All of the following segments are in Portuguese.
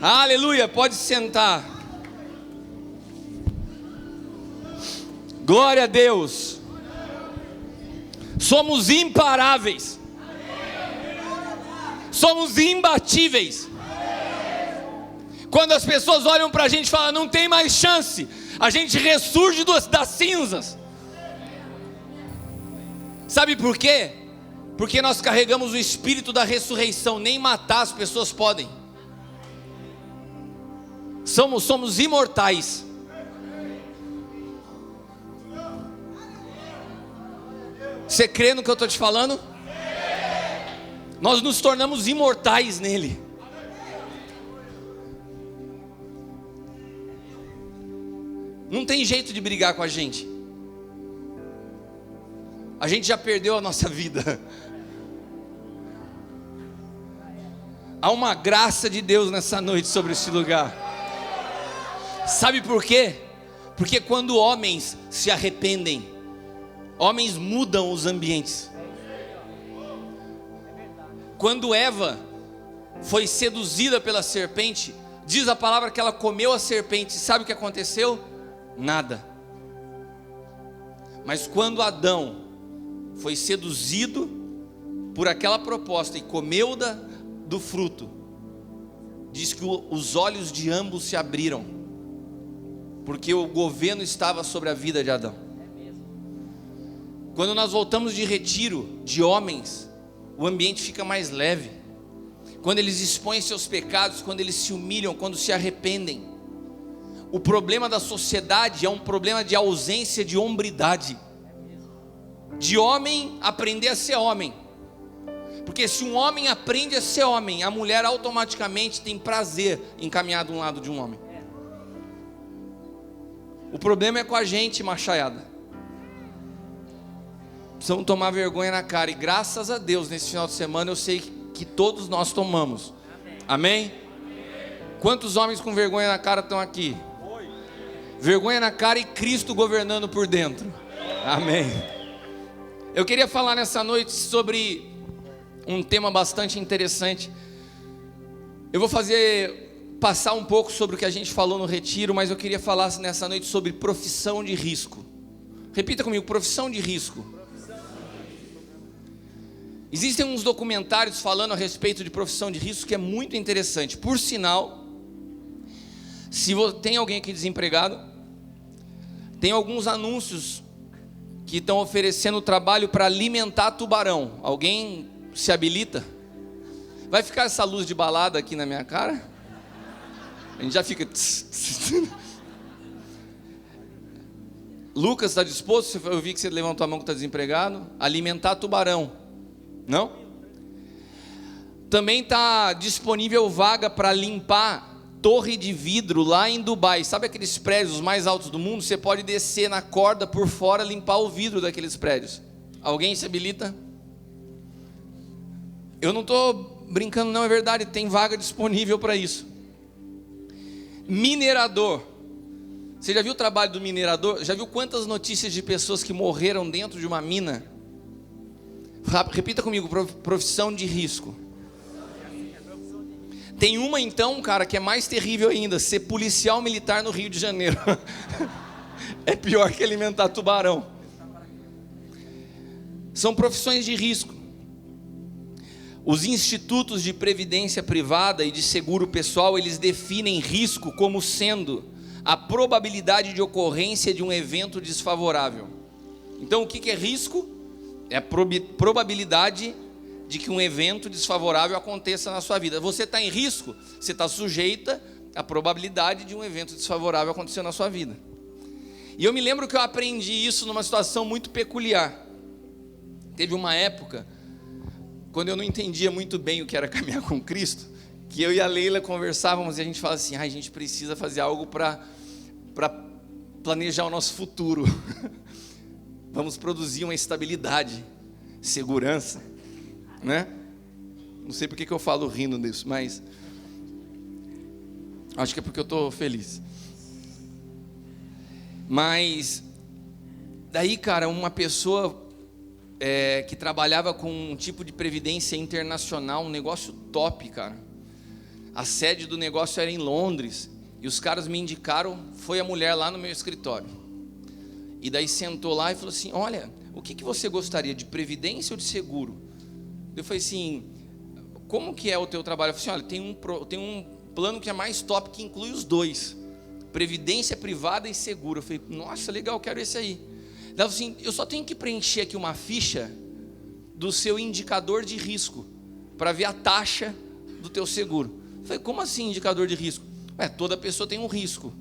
Aleluia, pode sentar. Glória a Deus. Somos imparáveis. Somos imbatíveis. Quando as pessoas olham para a gente e falam, não tem mais chance, a gente ressurge das cinzas. Sabe por quê? Porque nós carregamos o espírito da ressurreição. Nem matar as pessoas podem. Somos imortais. Você crê no que eu estou te falando? Nós nos tornamos imortais nele. Não tem jeito de brigar com a gente. A gente já perdeu a nossa vida. Há uma graça de Deus nessa noite sobre esse lugar. Sabe por quê? Porque quando homens se arrependem, homens mudam os ambientes. Quando Eva foi seduzida pela serpente, diz a palavra que ela comeu a serpente. Sabe o que aconteceu? Nada. Mas quando Adão foi seduzido por aquela proposta e comeu do fruto, diz que os olhos de ambos se abriram, porque o governo estava sobre a vida de Adão. Quando nós voltamos de retiro de homens, o ambiente fica mais leve. Quando eles expõem seus pecados, quando eles se humilham, quando se arrependem. O problema da sociedade é um problema de ausência de hombridade. De homem aprender a ser homem. Porque se um homem aprende a ser homem, a mulher automaticamente tem prazer em caminhar de um lado de um homem. O problema é com a gente, machaiada. Precisamos tomar vergonha na cara. E graças a Deus, nesse final de semana, eu sei que todos nós tomamos. Amém? Quantos homens com vergonha na cara estão aqui? Vergonha na cara e Cristo governando por dentro. Amém. Eu queria falar nessa noite sobre um tema bastante interessante. Eu vou passar um pouco sobre o que a gente falou no retiro, mas eu queria falar nessa noite sobre profissão de risco. Repita comigo, profissão de risco. Existem uns documentários falando a respeito de profissão de risco que é muito interessante. Por sinal, se tem alguém aqui desempregado, tem alguns anúncios que estão oferecendo trabalho para alimentar tubarão. Alguém se habilita? Vai ficar essa luz de balada aqui na minha cara? A gente já fica... Lucas, está disposto? Eu vi que você levantou a mão que está desempregado. Alimentar tubarão. Não? Também está disponível vaga para limpar torre de vidro lá em Dubai. Sabe aqueles prédios mais altos do mundo? Você pode descer na corda por fora, limpar o vidro daqueles prédios. Alguém se habilita? Eu não estou brincando não, é verdade, tem vaga disponível para isso. Minerador. Você já viu o trabalho do minerador? Já viu quantas notícias de pessoas que morreram dentro de uma mina? Repita comigo, profissão de risco. Tem uma então, cara, que é mais terrível ainda, ser policial militar no Rio de Janeiro. É pior que alimentar tubarão. São profissões de risco. Os institutos de previdência privada e de seguro pessoal, eles definem risco como sendo a probabilidade de ocorrência de um evento desfavorável. Então o que é risco? É a probabilidade de que um evento desfavorável aconteça na sua vida. Você está em risco, você está sujeita à probabilidade de um evento desfavorável acontecer na sua vida. E eu me lembro que eu aprendi isso numa situação muito peculiar. Teve uma época, quando eu não entendia muito bem o que era caminhar com Cristo, que eu e a Leila conversávamos e a gente falava assim, a gente precisa fazer algo para planejar o nosso futuro. Vamos produzir uma estabilidade, segurança, né? Não sei porque que eu falo rindo disso, mas acho que é porque eu estou feliz. Mas daí, cara, uma pessoa que trabalhava com um tipo de previdência internacional, um negócio top, cara. A sede do negócio era em Londres. E os caras me indicaram, foi a mulher lá no meu escritório. E daí sentou lá e falou assim: olha, o que você gostaria, de previdência ou de seguro? Eu falei assim: como que é o teu trabalho? Eu falei assim: olha, tem um plano que é mais top, que inclui os dois, previdência privada e seguro. Eu falei: nossa, legal, quero esse aí. Ela falou assim: eu só tenho que preencher aqui uma ficha do seu indicador de risco, para ver a taxa do teu seguro. Eu falei: como assim indicador de risco? Toda pessoa tem um risco.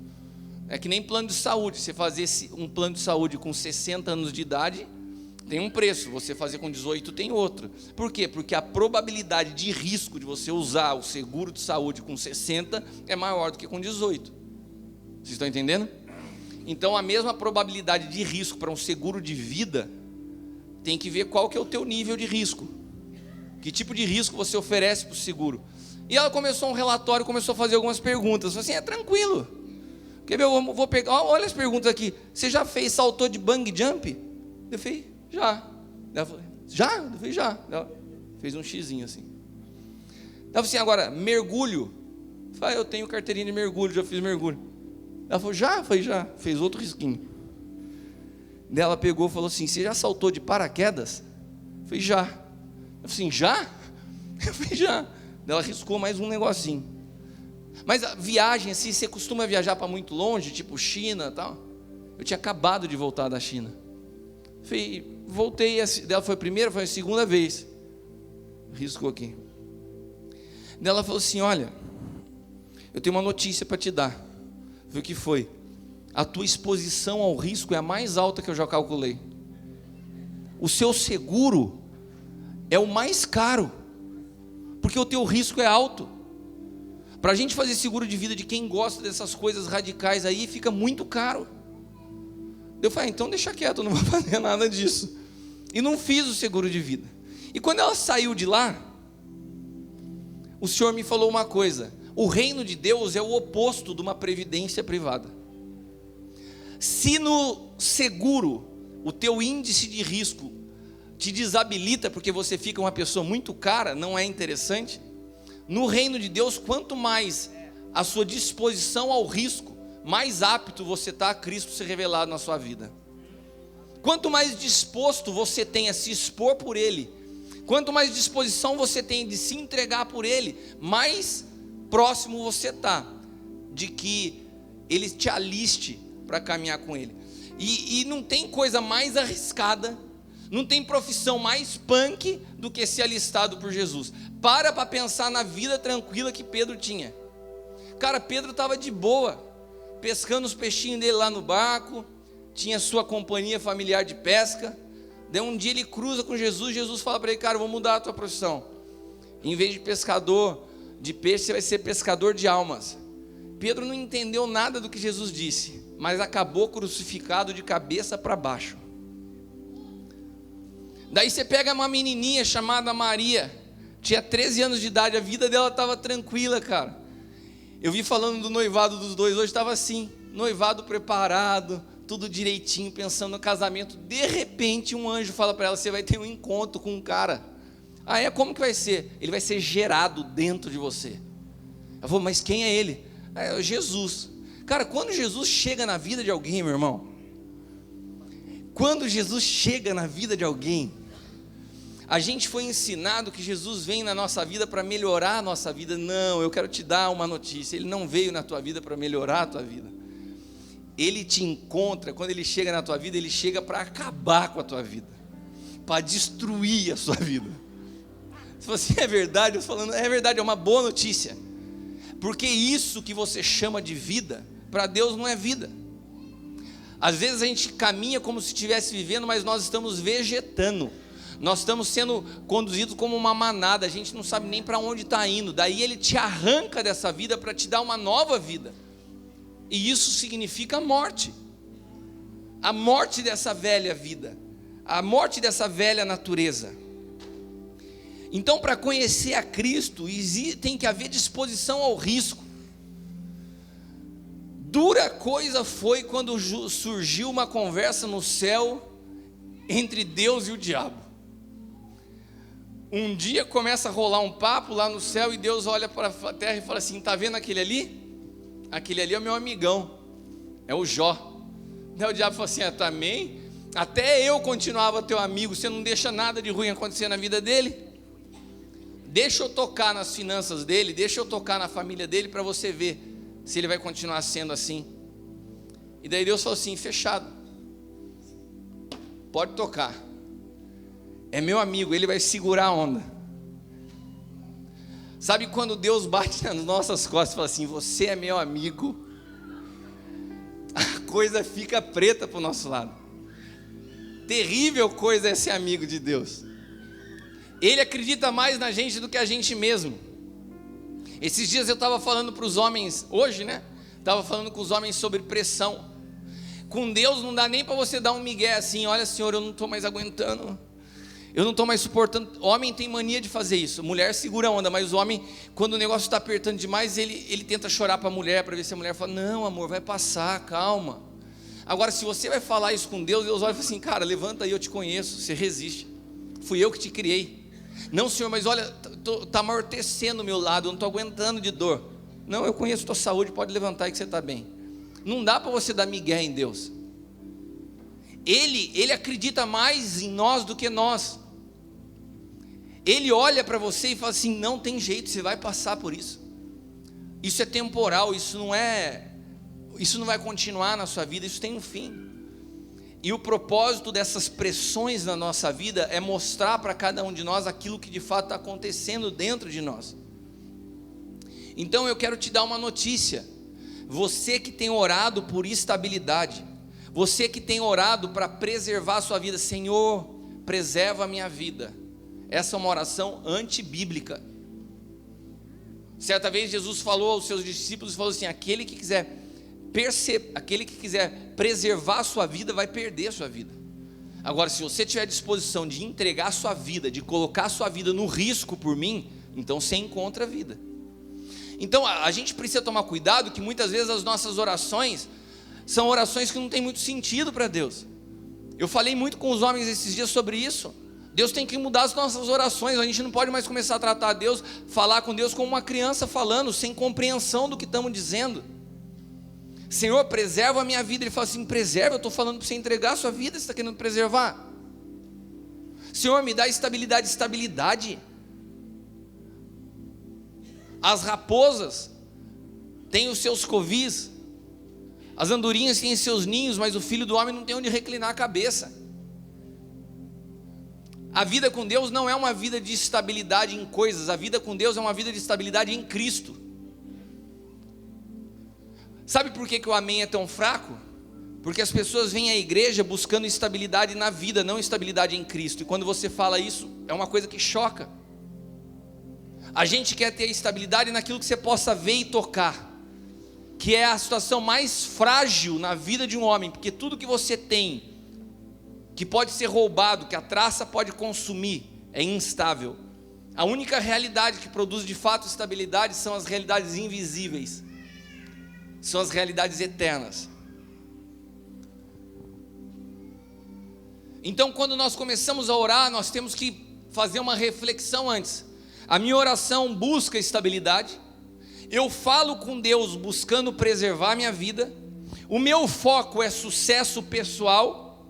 É que nem plano de saúde. Você fazer um plano de saúde com 60 anos de idade tem um preço, você fazer com 18 tem outro. Por quê? Porque a probabilidade de risco de você usar o seguro de saúde com 60 é maior do que com 18. Vocês estão entendendo? Então a mesma probabilidade de risco para um seguro de vida tem que ver qual que é o teu nível de risco, que tipo de risco você oferece para o seguro. E ela começou um relatório, começou a fazer algumas perguntas. Eu falei assim: é tranquilo, quer ver, eu vou pegar, olha as perguntas aqui. Você já saltou de bungee jump? Eu falei: já. Ela falou: já? Eu falei: já. Ela fez um xizinho assim. Ela falou assim: agora, mergulho? Eu falei: eu tenho carteirinha de mergulho, já fiz mergulho. Ela falou: já? Eu falei: já. Fez outro risquinho. Daí ela pegou e falou assim: você já saltou de paraquedas? Eu falei: já. Eu falei assim: já? Eu falei: já. Daí ela riscou mais um negocinho. Mas a viagem assim, você costuma viajar para muito longe, tipo China e tal? Eu tinha acabado de voltar da China. Eu falei: voltei, dela foi a primeira, foi a segunda vez. Riscou aqui. Daí ela falou assim: olha, eu tenho uma notícia para te dar. Eu falei: o que foi? A tua exposição ao risco é a mais alta que eu já calculei. O seu seguro é o mais caro, porque o teu risco é alto. Para a gente fazer seguro de vida de quem gosta dessas coisas radicais aí, fica muito caro. Eu falei: então deixa quieto, eu não vou fazer nada disso. E não fiz o seguro de vida. E quando ela saiu de lá, o Senhor me falou uma coisa: o reino de Deus é o oposto de uma previdência privada. Se no seguro o teu índice de risco te desabilita porque você fica uma pessoa muito cara, não é interessante. No reino de Deus, quanto mais a sua disposição ao risco, mais apto você está a Cristo ser revelado na sua vida. Quanto mais disposto você tem a se expor por Ele, quanto mais disposição você tem de se entregar por Ele, mais próximo você está de que Ele te aliste para caminhar com Ele. E não tem coisa mais arriscada, não tem profissão mais punk do que ser alistado por Jesus. Para pensar na vida tranquila que Pedro tinha. Cara, Pedro estava de boa, pescando os peixinhos dele lá no barco, tinha sua companhia familiar de pesca. Daí um dia ele cruza com Jesus, Jesus fala para ele: cara, eu vou mudar a tua profissão. Em vez de pescador de peixe, você vai ser pescador de almas. Pedro não entendeu nada do que Jesus disse, mas acabou crucificado de cabeça para baixo. Daí você pega uma menininha chamada Maria, tinha 13 anos de idade, a vida dela estava tranquila, cara. Eu vi falando do noivado dos dois, hoje estava assim, noivado preparado, tudo direitinho, pensando no casamento. De repente um anjo fala para ela: você vai ter um encontro com um cara. Ah, como que vai ser? Ele vai ser gerado dentro de você. Eu vou: mas quem é ele? É Jesus. Cara, quando Jesus chega na vida de alguém, meu irmão, quando Jesus chega na vida de alguém, a gente foi ensinado que Jesus vem na nossa vida para melhorar a nossa vida. Não, eu quero te dar uma notícia: Ele não veio na tua vida para melhorar a tua vida. Ele te encontra, quando Ele chega na tua vida, Ele chega para acabar com a tua vida, para destruir a sua vida. Se você é verdade, eu estou falando, é verdade, é uma boa notícia. Porque isso que você chama de vida, para Deus não é vida. Às vezes a gente caminha como se estivesse vivendo, mas nós estamos vegetando. Nós estamos sendo conduzidos como uma manada, a gente não sabe nem para onde está indo. Daí Ele te arranca dessa vida para te dar uma nova vida. E isso significa a morte dessa velha vida, a morte dessa velha natureza. Então, para conhecer a Cristo, tem que haver disposição ao risco. Dura coisa foi quando surgiu uma conversa no céu entre Deus e o diabo. Um dia começa a rolar um papo lá no céu e Deus olha para a terra e fala assim: tá vendo aquele ali? Aquele ali é o meu amigão, é o Jó. Daí o diabo fala assim: também? Até eu continuava teu amigo, você não deixa nada de ruim acontecer na vida dele? Deixa eu tocar nas finanças dele, deixa eu tocar na família dele para você ver se ele vai continuar sendo assim. E daí Deus falou assim: fechado, pode tocar, é meu amigo, ele vai segurar a onda. Sabe quando Deus bate nas nossas costas e fala assim: você é meu amigo, a coisa fica preta para o nosso lado. Terrível coisa é ser amigo de Deus. Ele acredita mais na gente do que a gente mesmo. Esses dias eu estava falando para os homens, hoje né, estava falando com os homens sobre pressão. Com Deus não dá nem para você dar um migué assim: olha Senhor, eu não estou mais aguentando, eu não estou mais suportando. Homem tem mania de fazer isso, mulher segura a onda, mas o homem, quando o negócio está apertando demais, ele tenta chorar para a mulher, para ver se a mulher fala: não amor, vai passar, calma. Agora se você vai falar isso com Deus, Deus olha e fala assim: cara, levanta aí, eu te conheço, você resiste, fui eu que te criei. Não Senhor, mas olha, está amortecendo o meu lado, eu não estou aguentando de dor. Não, eu conheço tua saúde, pode levantar aí que você está bem. Não dá para você dar migué em Deus. Ele acredita mais em nós do que nós. Ele olha para você e fala assim: não tem jeito, você vai passar por isso. Isso é temporal, isso não vai continuar na sua vida, isso tem um fim. E o propósito dessas pressões na nossa vida é mostrar para cada um de nós aquilo que de fato está acontecendo dentro de nós. Então eu quero te dar uma notícia. Você que tem orado por estabilidade, você que tem orado para preservar a sua vida: Senhor, preserva a minha vida. Essa é uma oração antibíblica. Certa vez Jesus falou aos seus discípulos, falou assim: aquele que quiser preservar a sua vida vai perder a sua vida. Agora, se você tiver disposição de entregar a sua vida, de colocar a sua vida no risco por mim, então você encontra a vida. Então a gente precisa tomar cuidado, que muitas vezes as nossas orações são orações que não tem muito sentido para Deus. Eu falei muito com os homens esses dias sobre isso. Deus tem que mudar as nossas orações. A gente não pode mais começar a tratar Deus, falar com Deus como uma criança falando, sem compreensão do que estamos dizendo. Senhor, preserva a minha vida. Ele fala assim: preserva, eu estou falando para você entregar a sua vida, você está querendo preservar. Senhor, me dá estabilidade. As raposas têm os seus covis, as andorinhas têm seus ninhos, mas o filho do homem não tem onde reclinar a cabeça. A vida com Deus não é uma vida de estabilidade em coisas, a vida com Deus é uma vida de estabilidade em Cristo. Sabe por que o amém é tão fraco? Porque as pessoas vêm à igreja buscando estabilidade na vida, não estabilidade em Cristo. E quando você fala isso, é uma coisa que choca. A gente quer ter estabilidade naquilo que você possa ver e tocar, que é a situação mais frágil na vida de um homem, porque tudo que você tem, que pode ser roubado, que a traça pode consumir, é instável. A única realidade que produz de fato estabilidade são as realidades invisíveis, são as realidades eternas. Então, quando nós começamos a orar, nós temos que fazer uma reflexão antes. A minha oração busca estabilidade, eu falo com Deus buscando preservar a minha vida, o meu foco é sucesso pessoal.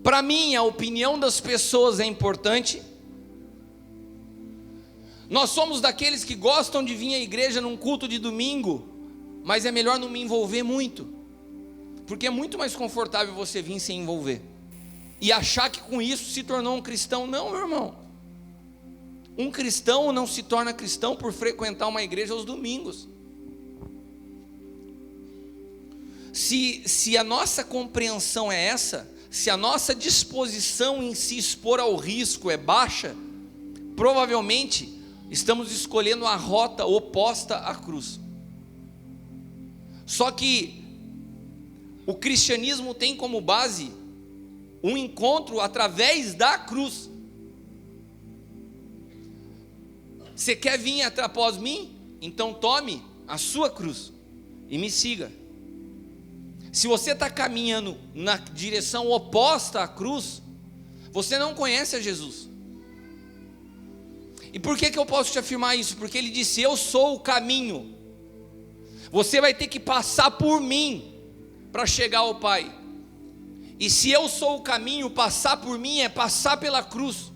Para mim, a opinião das pessoas é importante. Nós somos daqueles que gostam de vir à igreja num culto de domingo, mas é melhor não me envolver muito, porque é muito mais confortável você vir sem envolver e achar que com isso se tornou um cristão. Não, meu irmão, um cristão não se torna cristão por frequentar uma igreja aos domingos. Se a nossa compreensão é essa, se a nossa disposição em se expor ao risco é baixa, provavelmente estamos escolhendo a rota oposta à cruz. Só que o cristianismo tem como base um encontro através da cruz. Você quer vir após mim? Então tome a sua cruz e me siga. Se você está caminhando na direção oposta à cruz, você não conhece a Jesus. E por que eu posso te afirmar isso? Porque ele disse: eu sou o caminho. Você vai ter que passar por mim para chegar ao Pai. E se eu sou o caminho, passar por mim é passar pela cruz,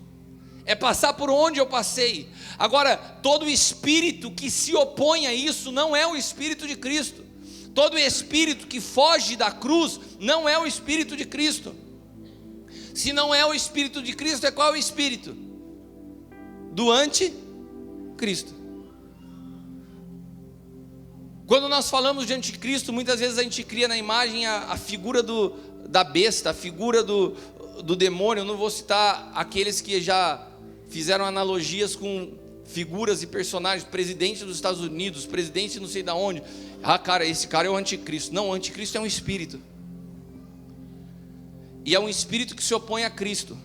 é passar por onde eu passei. Agora, todo espírito que se opõe a isso não é o Espírito de Cristo. Todo espírito que foge da cruz não é o Espírito de Cristo. Se não é o Espírito de Cristo, é qual o espírito? Do anticristo. Quando nós falamos de anticristo, muitas vezes a gente cria na imagem a figura da besta, a figura do demônio. Eu não vou citar aqueles que já fizeram analogias com figuras e personagens, presidente dos Estados Unidos, presidente não sei de onde. Ah, cara, esse cara é o anticristo. Não, o anticristo é um espírito. E é um espírito que se opõe a Cristo.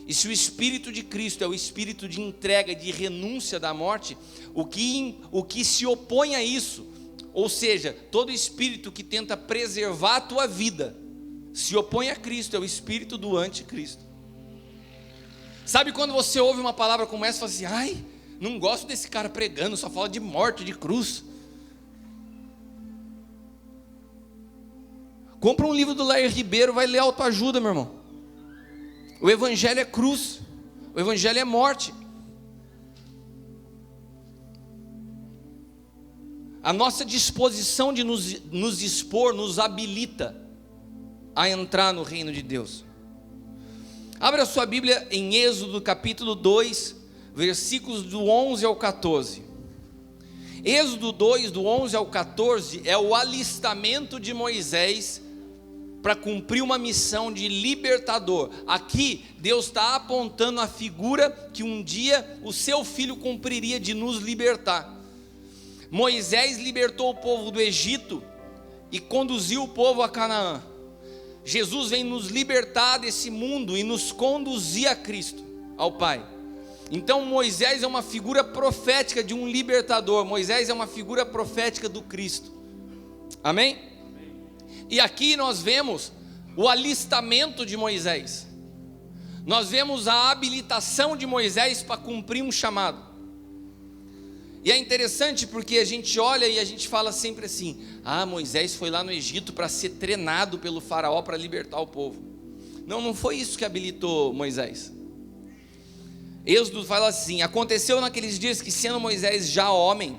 E se o Espírito de Cristo é o espírito de entrega, de renúncia da morte, o que se opõe a isso, ou seja, todo espírito que tenta preservar a tua vida, se opõe a Cristo, é o espírito do anticristo. Sabe quando você ouve uma palavra como essa e fala assim: ai, não gosto desse cara pregando, só fala de morte, de cruz. Compra um livro do Lair Ribeiro, vai ler autoajuda, meu irmão. O evangelho é cruz, o evangelho é morte. A nossa disposição de nos expor nos habilita a entrar no reino de Deus. Abra a sua Bíblia em Êxodo capítulo 2, versículos do 11 ao 14. Êxodo 2, do 11 ao 14, é o alistamento de Moisés para cumprir uma missão de libertador. Aqui Deus está apontando a figura que um dia o seu filho cumpriria, de nos libertar. Moisés libertou o povo do Egito e conduziu o povo a Canaã. Jesus vem nos libertar desse mundo e nos conduzir a Cristo, ao Pai. Então Moisés é uma figura profética de um libertador. Moisés é uma figura profética do Cristo. Amém? E aqui nós vemos o alistamento de Moisés. Nós vemos a habilitação de Moisés para cumprir um chamado. E é interessante porque a gente olha e a gente fala sempre assim: ah, Moisés foi lá no Egito para ser treinado pelo faraó para libertar o povo. Não, não foi isso que habilitou Moisés. Êxodo fala assim: aconteceu naqueles dias que, sendo Moisés já homem,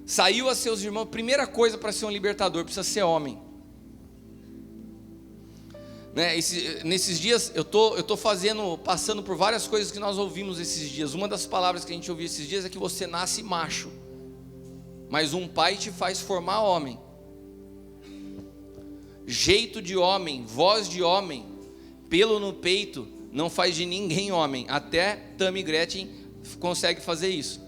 saiu a seus irmãos. Primeira coisa para ser um libertador, precisa ser homem. Nesses dias eu tô passando por várias coisas que nós ouvimos esses dias. Uma das palavras que a gente ouviu esses dias é que você nasce macho, mas um pai te faz formar homem. Jeito de homem, voz de homem, pelo no peito não faz de ninguém homem. Até Tammy Gretchen consegue fazer isso.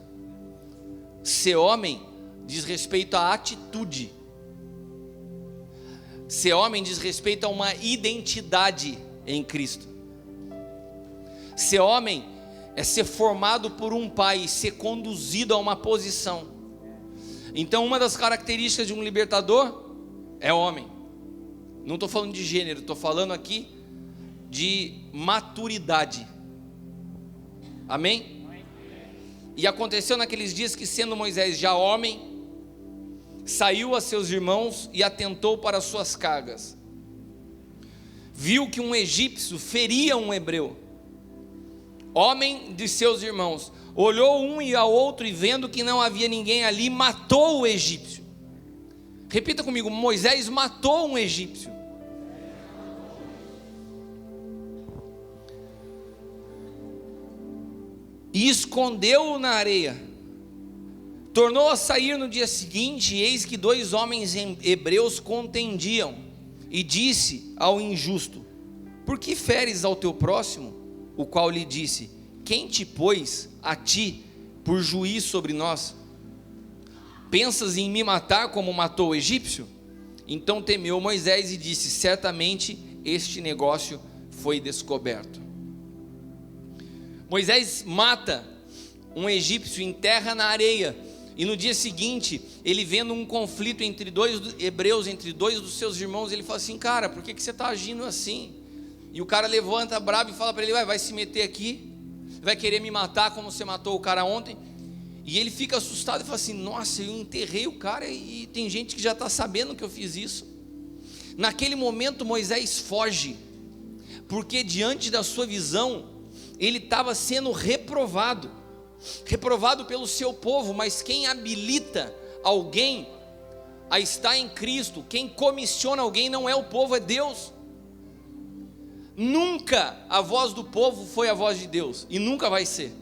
Ser homem diz respeito à atitude. Ser homem diz respeito a uma identidade em Cristo. Ser homem é ser formado por um pai, ser conduzido a uma posição. Então, uma das características de um libertador é homem. Não estou falando de gênero, estou falando aqui de maturidade. Amém? E aconteceu naqueles dias que, sendo Moisés já homem, saiu a seus irmãos e atentou para as suas cargas. Viu que um egípcio feria um hebreu, homem de seus irmãos. Olhou um e ao outro, e vendo que não havia ninguém ali, matou o egípcio. Repita comigo: Moisés matou um egípcio. E escondeu-o na areia. Tornou a sair no dia seguinte, e eis que 2 homens hebreus contendiam. E disse ao injusto: por que feres ao teu próximo? O qual lhe disse: quem te pôs a ti por juiz sobre nós? Pensas em me matar como matou o egípcio? Então temeu Moisés e disse: certamente este negócio foi descoberto. Moisés mata um egípcio, enterra na areia. E no dia seguinte, ele vendo um conflito entre 2 hebreus, entre 2 dos seus irmãos, ele fala assim: cara, por que você está agindo assim? E o cara levanta bravo e fala para ele: vai se meter aqui? vai querer me matar como você matou o cara ontem. E ele fica assustado e fala assim: nossa, eu enterrei o cara e tem gente que já está sabendo que eu fiz isso. Naquele momento Moisés foge, porque diante da sua visão, ele estava sendo reprovado pelo seu povo. Mas quem habilita alguém a estar em Cristo, quem comissiona alguém não é o povo, é Deus. Nunca a voz do povo foi a voz de Deus, e nunca vai ser.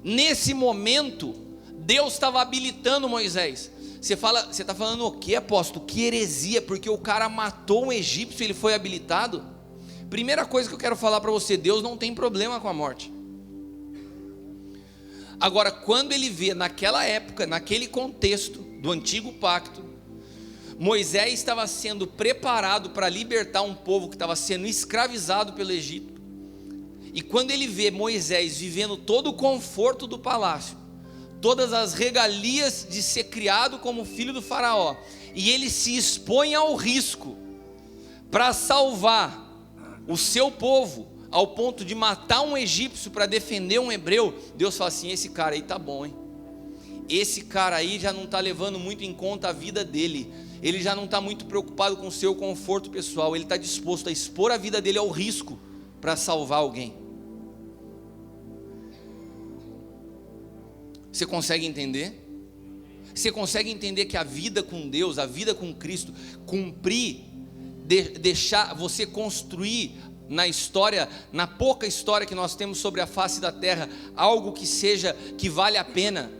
Nesse momento, Deus estava habilitando Moisés. Você está falando o que, apóstolo? Que heresia, porque o cara matou um egípcio e ele foi habilitado? Primeira coisa que eu quero falar para você: Deus não tem problema com a morte. Agora, quando ele vê naquela época, naquele contexto do antigo pacto, Moisés estava sendo preparado para libertar um povo que estava sendo escravizado pelo Egito. E quando ele vê Moisés vivendo todo o conforto do palácio, todas as regalias de ser criado como filho do faraó, e ele se expõe ao risco para salvar o seu povo, ao ponto de matar um egípcio para defender um hebreu, Deus fala assim: esse cara aí tá bom, hein? Esse cara aí já não está levando muito em conta a vida dele, ele já não está muito preocupado com o seu conforto pessoal, ele está disposto a expor a vida dele ao risco para salvar alguém. Você consegue entender? Você consegue entender que a vida com Deus, a vida com Cristo, cumprir, deixar você construir na história, na pouca história que nós temos sobre a face da terra, algo que vale a pena.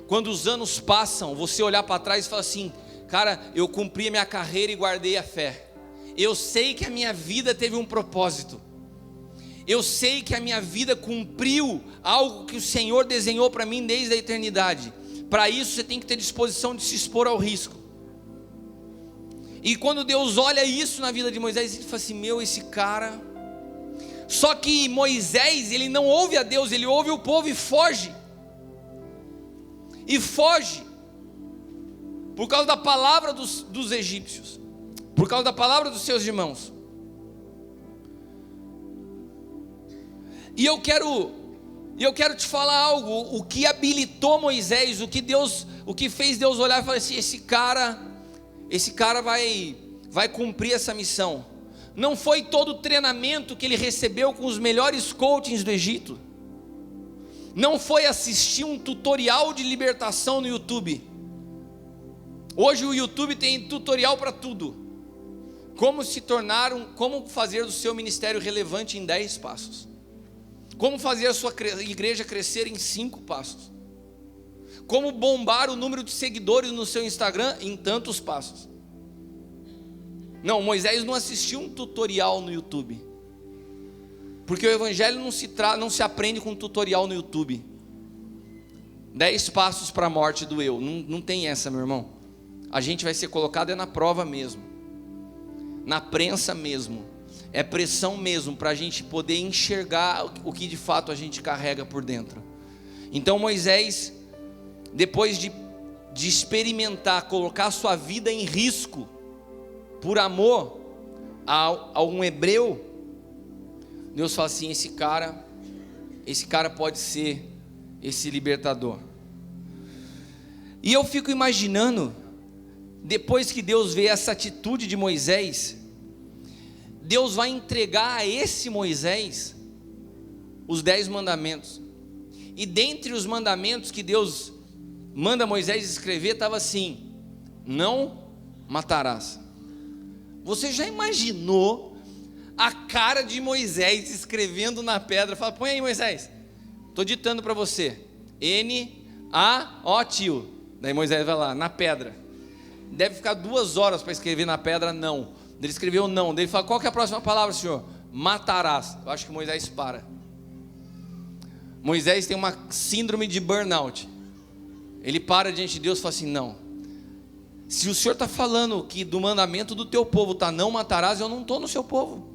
Quando os anos passam, você olhar para trás e falar assim: cara, eu cumpri a minha carreira e guardei a fé. Eu sei que a minha vida teve um propósito. Eu sei que a minha vida cumpriu algo que o Senhor desenhou para mim desde a eternidade. Para isso você tem que ter disposição de se expor ao risco. E quando Deus olha isso na vida de Moisés, ele fala assim: meu, esse cara... Só que Moisés, ele não ouve a Deus, ele ouve o povo e foge. E foge por causa da palavra dos egípcios, por causa da palavra dos seus irmãos. E eu quero te falar algo: o que habilitou Moisés, o que fez Deus olhar e falar assim: esse cara vai cumprir essa missão. Não foi todo o treinamento que ele recebeu com os melhores coachings do Egito. Não foi assistir um tutorial de libertação no YouTube. Hoje o YouTube tem tutorial para tudo. Como fazer o seu ministério relevante em 10 passos. Como fazer a sua igreja crescer em 5 passos. Como bombar o número de seguidores no seu Instagram em tantos passos. Não, Moisés não assistiu um tutorial no YouTube. Porque o evangelho não se aprende com tutorial no YouTube. 10 passos para a morte do eu. Não tem essa, meu irmão. A gente vai ser colocado na prova mesmo. Na prensa mesmo. É pressão mesmo para a gente poder enxergar o que de fato a gente carrega por dentro. Então Moisés, depois de experimentar, colocar sua vida em risco, por amor a um hebreu, Deus fala assim: esse cara pode ser esse libertador. E eu fico imaginando, depois que Deus vê essa atitude de Moisés, Deus vai entregar a esse Moisés os 10 mandamentos. E dentre os mandamentos que Deus manda Moisés escrever, estava assim: não matarás. Você já imaginou a cara de Moisés escrevendo na pedra? Fala: põe aí, Moisés, estou ditando para você, N-A-O-T-I-O. Daí Moisés vai lá, na pedra. Deve ficar 2 horas para escrever na pedra não. Ele escreveu não. Daí ele fala: qual que é a próxima palavra, Senhor? Matarás. Eu acho que Moisés para. Moisés tem uma síndrome de burnout. Ele para diante de Deus e fala assim: não, se o Senhor está falando que do mandamento do teu povo está não matarás, eu não estou no seu povo.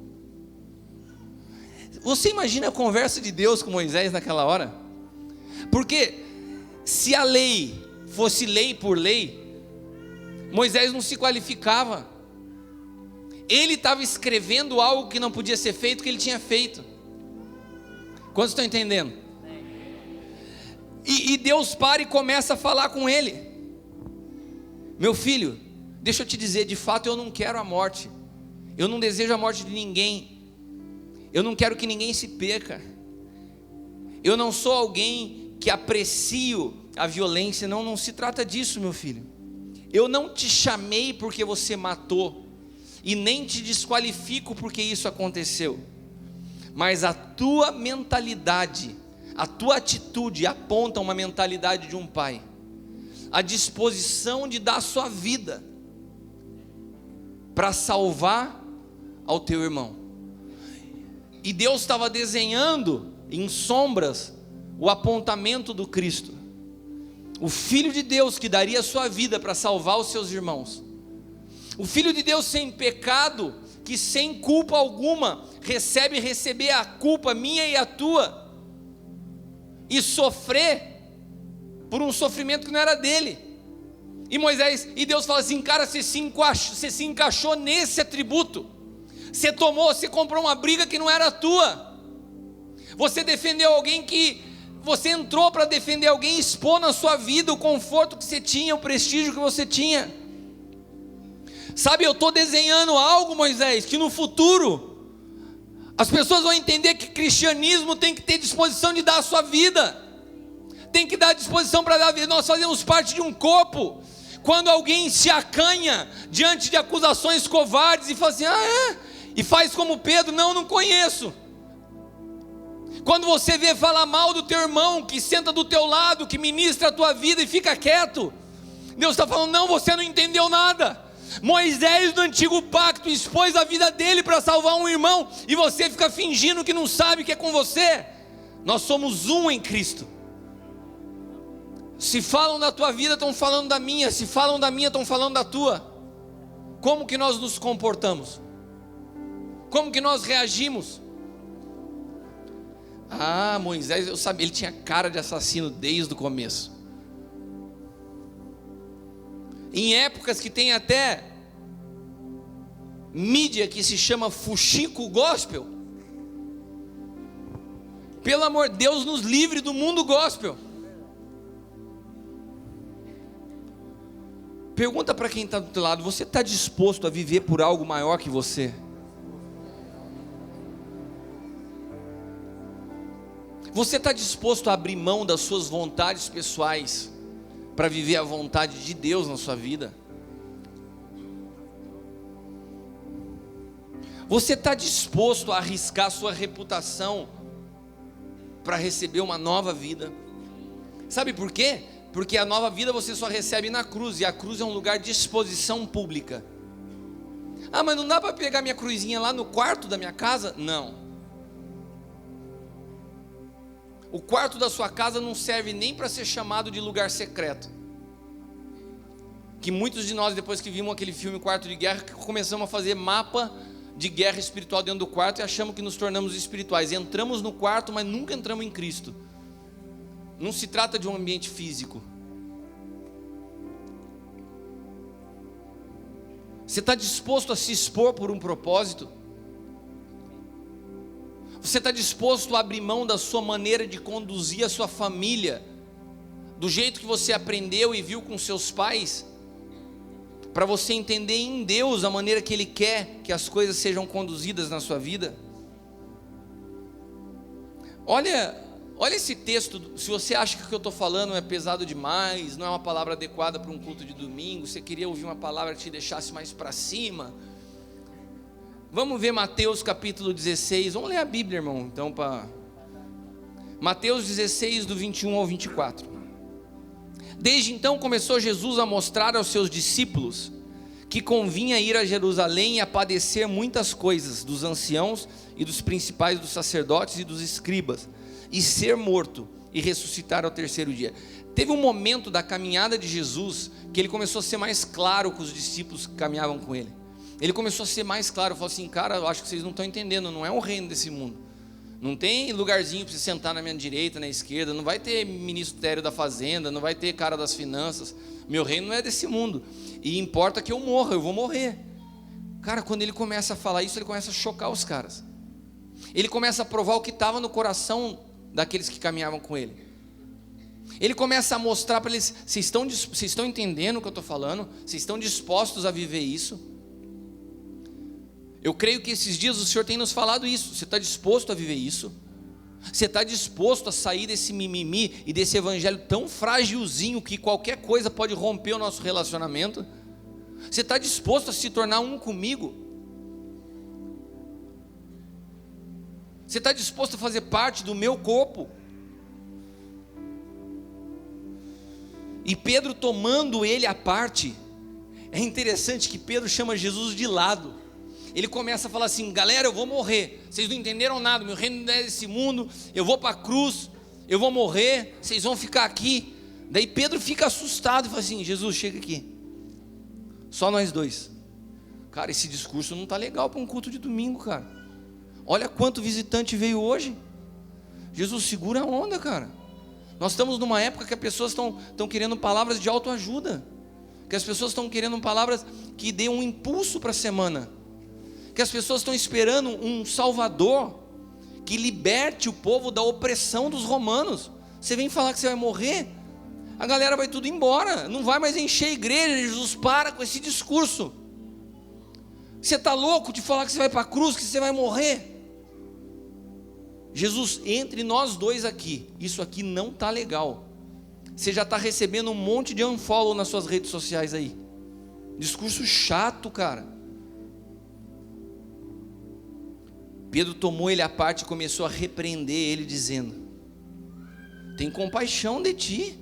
Você imagina a conversa de Deus com Moisés naquela hora? Porque se a lei fosse lei por lei, Moisés não se qualificava. Ele estava escrevendo algo que não podia ser feito, que ele tinha feito. Quantos estão entendendo? E Deus para e começa a falar com ele: meu filho, deixa eu te dizer, de fato eu não quero a morte, eu não desejo a morte de ninguém, eu não quero que ninguém se perca, eu não sou alguém que aprecio a violência, não se trata disso, meu filho. Eu não te chamei porque você matou, e nem te desqualifico porque isso aconteceu, mas a tua mentalidade, a tua atitude aponta uma mentalidade de um pai, a disposição de dar a sua vida para salvar ao teu irmão. E Deus estava desenhando em sombras o apontamento do Cristo, o Filho de Deus que daria a sua vida para salvar os seus irmãos, o Filho de Deus sem pecado, que sem culpa alguma receber a culpa minha e a tua, e sofrer por um sofrimento que não era dele. E Deus fala assim: cara, você se encaixou nesse atributo, você comprou uma briga que não era tua, você defendeu alguém você entrou para defender alguém, expor na sua vida o conforto que você tinha, o prestígio que você tinha. Sabe, eu estou desenhando algo, Moisés, que no futuro as pessoas vão entender que cristianismo tem que ter disposição de dar a sua vida, tem que dar disposição para dar a vida. Nós fazemos parte de um corpo. Quando alguém se acanha diante de acusações covardes e fala assim: e faz como Pedro, não conheço. Quando você vê falar mal do teu irmão, que senta do teu lado, que ministra a tua vida, e fica quieto, Deus está falando: não, você não entendeu nada. Moisés do antigo pacto expôs a vida dele para salvar um irmão, e você fica fingindo que não sabe que é com você. Nós somos um em Cristo. Se falam da tua vida, estão falando da minha. Se falam da minha, estão falando da tua. Como que nós nos comportamos? Como que nós reagimos? Moisés, eu sabia, ele tinha cara de assassino desde o começo. Em épocas que tem até mídia que se chama fuxico gospel. Pelo amor de Deus, nos livre do mundo gospel. Pergunta para quem está do teu lado: você está disposto a viver por algo maior que você? Você está disposto a abrir mão das suas vontades pessoais para viver a vontade de Deus na sua vida? Você está disposto a arriscar sua reputação para receber uma nova vida? Sabe por quê? Porque a nova vida você só recebe na cruz, e a cruz é um lugar de exposição pública. Mas não dá para pegar minha cruzinha lá no quarto da minha casa? Não. O quarto da sua casa não serve nem para ser chamado de lugar secreto. Que muitos de nós, depois que vimos aquele filme Quarto de Guerra, começamos a fazer mapa de guerra espiritual dentro do quarto e achamos que nos tornamos espirituais. Entramos no quarto, mas nunca entramos em Cristo. Não se trata de um ambiente físico. Você está disposto a se expor por um propósito? Você está disposto a abrir mão da sua maneira de conduzir a sua família, do jeito que você aprendeu e viu com seus pais, para você entender em Deus a maneira que Ele quer que as coisas sejam conduzidas na sua vida? Olha esse texto. Se você acha que o que eu estou falando é pesado demais, não é uma palavra adequada para um culto de domingo, você queria ouvir uma palavra que te deixasse mais para cima, vamos ver Mateus capítulo 16, vamos ler a Bíblia, irmão, então, Mateus 16, do 21 ao 24. Desde então começou Jesus a mostrar aos seus discípulos que convinha ir a Jerusalém e a padecer muitas coisas dos anciãos e dos principais dos sacerdotes e dos escribas, e ser morto e ressuscitar ao terceiro dia. Teve um momento da caminhada de Jesus que ele começou a ser mais claro com os discípulos que caminhavam com ele. Ele começou a ser mais claro, falou assim: cara, eu acho que vocês não estão entendendo, não é um reino desse mundo. Não tem lugarzinho para você sentar na minha direita, na esquerda, não vai ter ministério da fazenda, não vai ter cara das finanças. Meu reino não é desse mundo, e importa que eu morra, eu vou morrer. Cara, quando ele começa a falar isso, ele começa a chocar os caras. Ele começa a provar o que estava no coração daqueles que caminhavam com ele. Ele começa a mostrar para eles: vocês estão entendendo o que eu estou falando? Vocês estão dispostos a viver isso? Eu creio que esses dias o Senhor tem nos falado isso. Você está disposto a viver isso? Você está disposto a sair desse mimimi e desse evangelho tão frágilzinho que qualquer coisa pode romper o nosso relacionamento? Você está disposto a se tornar um comigo? Você está disposto a fazer parte do meu corpo? E Pedro, tomando ele à parte, é interessante que Pedro chama Jesus de lado. Ele começa a falar assim: galera, eu vou morrer, vocês não entenderam nada, meu reino não é desse mundo, eu vou para a cruz, eu vou morrer, vocês vão ficar aqui. Daí Pedro fica assustado e fala assim: Jesus, chega aqui, só nós dois. Cara, esse discurso não está legal para um culto de domingo, cara. Olha quanto visitante veio hoje. Jesus, segura a onda, cara. Nós estamos numa época que as pessoas estão querendo palavras de autoajuda, que as pessoas estão querendo palavras que dêem um impulso para a semana, que as pessoas estão esperando um Salvador que liberte o povo da opressão dos romanos. Você vem falar que você vai morrer, a galera vai tudo embora, não vai mais encher a igreja. Jesus, para com esse discurso. Você está louco de falar que você vai para a cruz, que você vai morrer? Jesus, entre nós dois aqui, isso aqui não está legal. Você já está recebendo um monte de unfollow nas suas redes sociais aí. Discurso chato, cara. Pedro tomou ele à parte e começou a repreender ele, dizendo: tem compaixão de ti,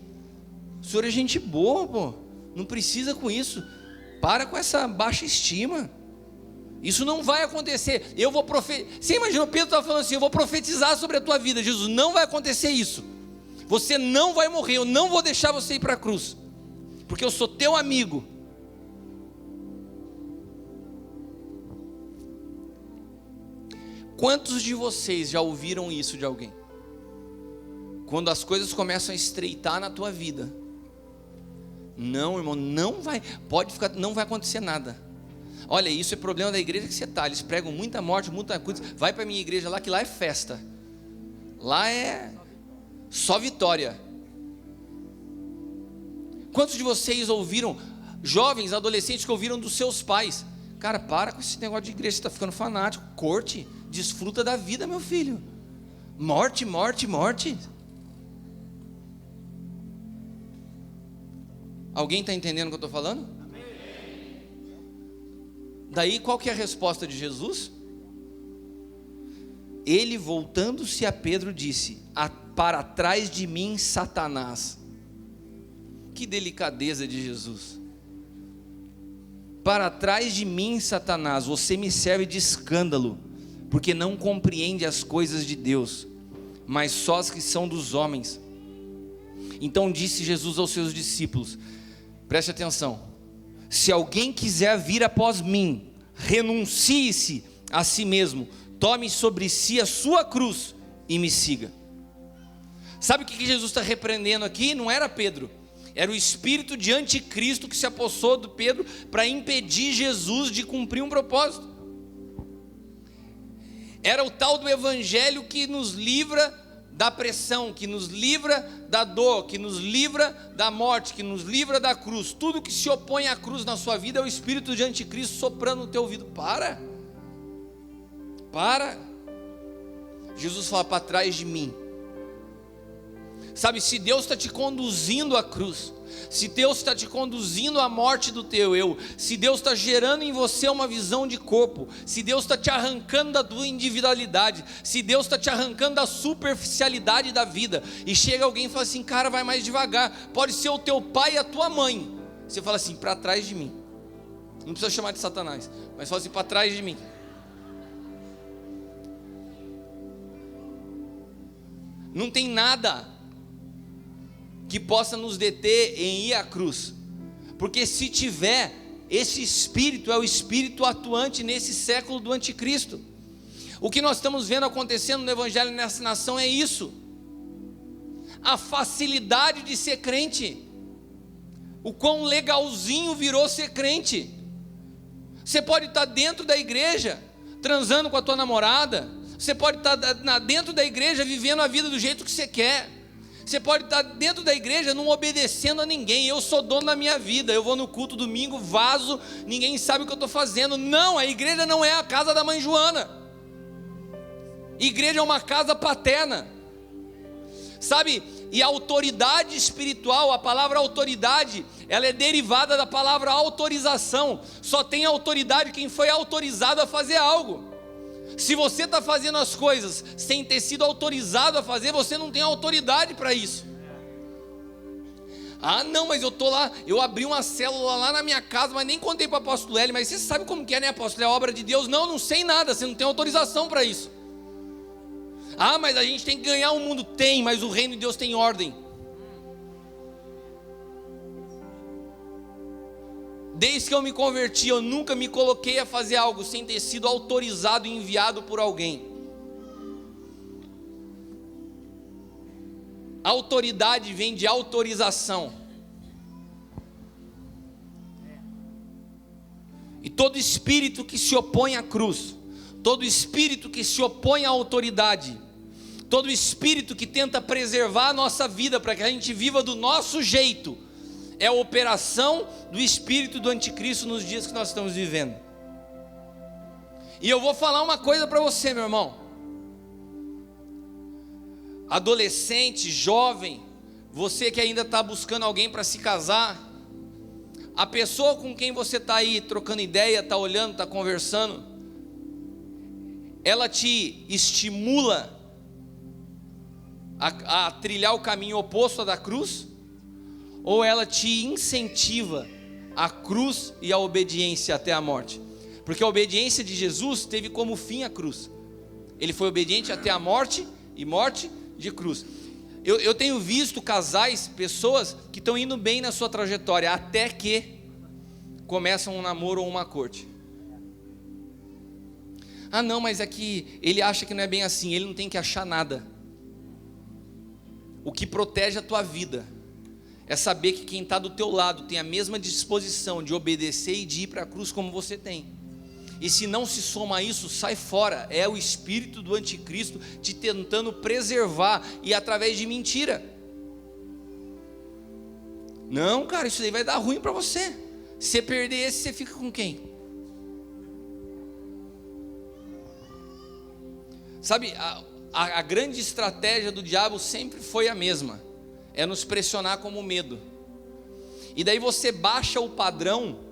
o Senhor é gente boa, pô, não precisa com isso, para com essa baixa estima, isso não vai acontecer. Eu vou profetizar. Você imaginou, Pedro estava falando assim: eu vou profetizar sobre a tua vida. Jesus, não vai acontecer isso, você não vai morrer, eu não vou deixar você ir para a cruz, porque eu sou teu amigo. Quantos de vocês já ouviram isso de alguém? Quando as coisas começam a estreitar na tua vida: não, irmão, não vai, pode ficar, não vai acontecer nada. Olha, isso é problema da igreja que você está. Eles pregam muita morte, muita coisa. Vai para a minha igreja lá, que lá é festa, lá é só vitória. Quantos de vocês ouviram, jovens, adolescentes, que ouviram dos seus pais: cara, para com esse negócio de igreja, você está ficando fanático, corte, desfruta da vida, meu filho. Morte, morte, morte. Alguém está entendendo o que eu estou falando? Amém. Daí qual que é a resposta de Jesus? Ele, voltando-se a Pedro, disse: para trás de mim, Satanás. Que delicadeza de Jesus. Para trás de mim, Satanás, você me serve de escândalo, porque não compreende as coisas de Deus, mas só as que são dos homens. Então disse Jesus aos seus discípulos: preste atenção, se alguém quiser vir após mim, renuncie-se a si mesmo, tome sobre si a sua cruz e me siga. Sabe o que Jesus está repreendendo aqui? Não era Pedro, era o espírito de anticristo que se apossou do Pedro para impedir Jesus de cumprir um propósito. Era o tal do evangelho que nos livra da pressão, que nos livra da dor, que nos livra da morte, que nos livra da cruz. Tudo que se opõe à cruz na sua vida é o espírito de anticristo soprando no teu ouvido. Para. Jesus fala: para trás de mim. Sabe, se Deus está te conduzindo à cruz, se Deus está te conduzindo à morte do teu eu, se Deus está gerando em você uma visão de corpo, se Deus está te arrancando da tua individualidade, se Deus está te arrancando da superficialidade da vida, e chega alguém e fala assim: cara, vai mais devagar, pode ser o teu pai e a tua mãe, você fala assim: para trás de mim. Não precisa chamar de Satanás, mas fala assim: para trás de mim. Não tem nada que possa nos deter em ir à cruz, porque se tiver, esse espírito é o espírito atuante nesse século do anticristo. O que nós estamos vendo acontecendo no evangelho nessa nação é isso: a facilidade de ser crente, o quão legalzinho virou ser crente. Você pode estar dentro da igreja, transando com a tua namorada, Você pode estar dentro da igreja vivendo a vida do jeito que você quer. Você pode estar dentro da igreja não obedecendo a ninguém. Eu sou dono da minha vida, eu vou no culto domingo, vazo, ninguém sabe o que eu estou fazendo. Não, a igreja não é a casa da mãe Joana. Igreja é uma casa paterna, sabe? E a autoridade espiritual, a palavra autoridade, ela é derivada da palavra autorização. Só tem autoridade quem foi autorizado a fazer algo. Se você está fazendo as coisas sem ter sido autorizado a fazer, você não tem autoridade para isso. Ah não, mas eu estou lá, eu abri uma célula lá na minha casa, mas nem contei para o apóstolo Hélio. Mas você sabe como que é, né, apóstolo? É a obra de Deus. Não sei nada, você não tem autorização para isso. Ah, mas a gente tem que ganhar o mundo. Tem, mas o reino de Deus tem ordem. Desde que eu me converti, eu nunca me coloquei a fazer algo sem ter sido autorizado e enviado por alguém. Autoridade vem de autorização. E todo espírito que se opõe à cruz, todo espírito que se opõe à autoridade, todo espírito que tenta preservar a nossa vida para que a gente viva do nosso jeito, é a operação do espírito do anticristo nos dias que nós estamos vivendo. E eu vou falar uma coisa para você, meu irmão. Adolescente, jovem, você que ainda está buscando alguém para se casar, a pessoa com quem você está aí trocando ideia, está olhando, está conversando, ela te estimula a trilhar o caminho oposto à da cruz? Ou ela te incentiva à cruz e à obediência até a morte? Porque a obediência de Jesus teve como fim a cruz. Ele foi obediente até a morte, e morte de cruz. Eu tenho visto casais, pessoas que estão indo bem na sua trajetória, até que começam um namoro ou uma corte. Ah não, mas é que ele acha que não é bem assim. Ele não tem que achar nada. O que protege a tua vida é saber que quem está do teu lado tem a mesma disposição de obedecer e de ir para a cruz como você tem. E se não se soma a isso, sai fora. É o espírito do anticristo te tentando preservar, e através de mentira. Não, cara, isso daí vai dar ruim para você. Se você perder esse, você fica com quem? Sabe, a grande estratégia do diabo sempre foi a mesma: é nos pressionar como medo. E daí você baixa o padrão.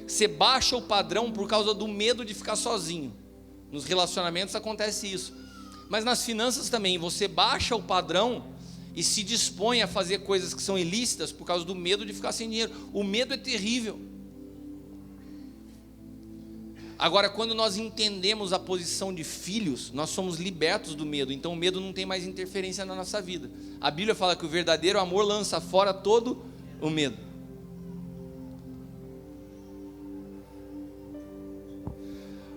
Você baixa o padrão por causa do medo de ficar sozinho. Nos relacionamentos acontece isso, mas nas finanças também. Você baixa o padrão e se dispõe a fazer coisas que são ilícitas por causa do medo de ficar sem dinheiro. O medo é terrível. Agora, quando nós entendemos a posição de filhos, nós somos libertos do medo. Então o medo não tem mais interferência na nossa vida. A Bíblia fala que o verdadeiro amor lança fora todo o medo.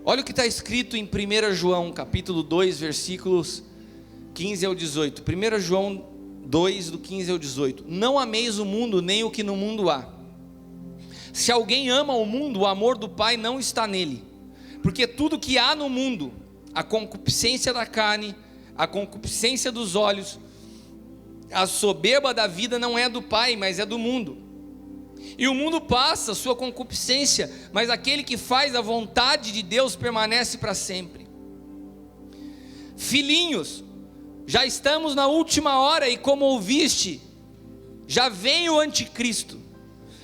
Olha o que está escrito em 1 João capítulo 2, versículos 15 ao 18. 1 João 2, do 15 ao 18. Não ameis o mundo, nem o que no mundo há. Se alguém ama o mundo, o amor do Pai não está nele. Porque tudo que há no mundo, a concupiscência da carne, a concupiscência dos olhos, a soberba da vida, não é do Pai, mas é do mundo. E o mundo passa, sua concupiscência, mas aquele que faz a vontade de Deus permanece para sempre. Filhinhos, já estamos na última hora, e como ouviste, já vem o anticristo.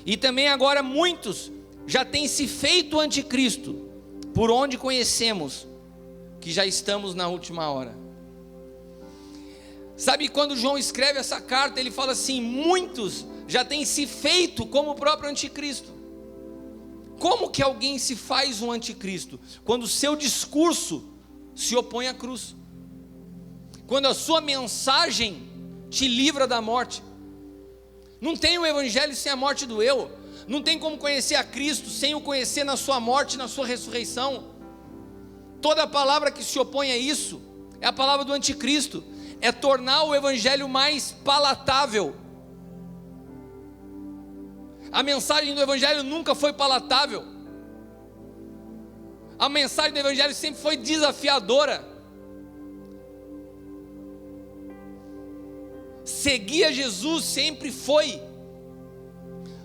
E também agora muitos já têm se feito anticristo, por onde conhecemos que já estamos na última hora. Sabe, quando João escreve essa carta, ele fala assim: muitos já têm se feito como o próprio anticristo. Como que alguém se faz um anticristo? Quando o seu discurso se opõe à cruz, quando a sua mensagem te livra da morte. Não tem o evangelho sem a morte do eu. Não tem como conhecer a Cristo sem o conhecer na sua morte e na sua ressurreição. Toda palavra que se opõe a isso é a palavra do anticristo. É tornar o evangelho mais palatável. A mensagem do evangelho nunca foi palatável. A mensagem do evangelho sempre foi desafiadora. Seguir a Jesus sempre foi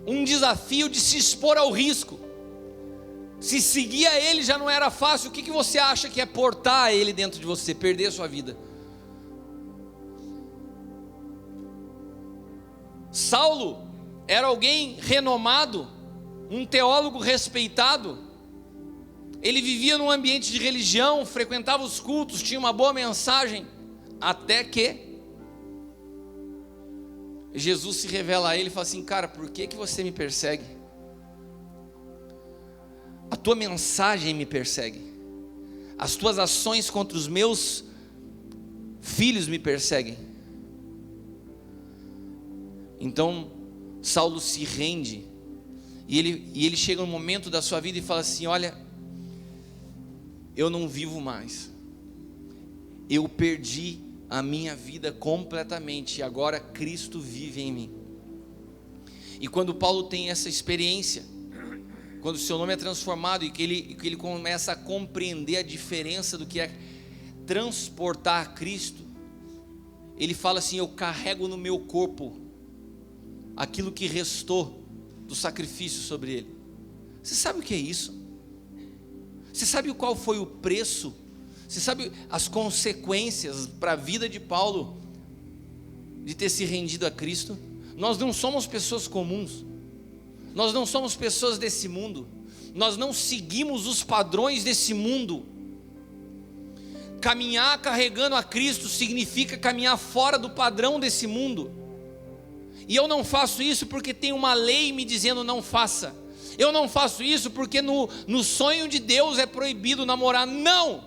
um desafio de se expor ao risco. Se seguir a Ele já não era fácil, o que você acha que é portar Ele dentro de você, perder a sua vida? Saulo era alguém renomado, um teólogo respeitado. Ele vivia num ambiente de religião, frequentava os cultos, tinha uma boa mensagem, até que Jesus se revela a ele e fala assim: cara, por que você me persegue? A tua mensagem me persegue, as tuas ações contra os meus filhos me perseguem. Então Saulo se rende, e ele chega num momento da sua vida e fala assim: olha, eu não vivo mais, eu perdi a minha vida completamente, e agora Cristo vive em mim. E quando Paulo tem essa experiência, quando o seu nome é transformado e que ele começa a compreender a diferença do que é transportar Cristo, ele fala assim: eu carrego no meu corpo aquilo que restou do sacrifício sobre ele. Você sabe o que é isso? Você sabe qual foi o preço? Você sabe as consequências para a vida de Paulo de ter se rendido a Cristo? Nós não somos pessoas comuns, nós não somos pessoas desse mundo, nós não seguimos os padrões desse mundo. Caminhar carregando a Cristo significa caminhar fora do padrão desse mundo. E eu não faço isso porque tem uma lei me dizendo não faça. Eu não faço isso porque no sonho de Deus é proibido namorar. Não!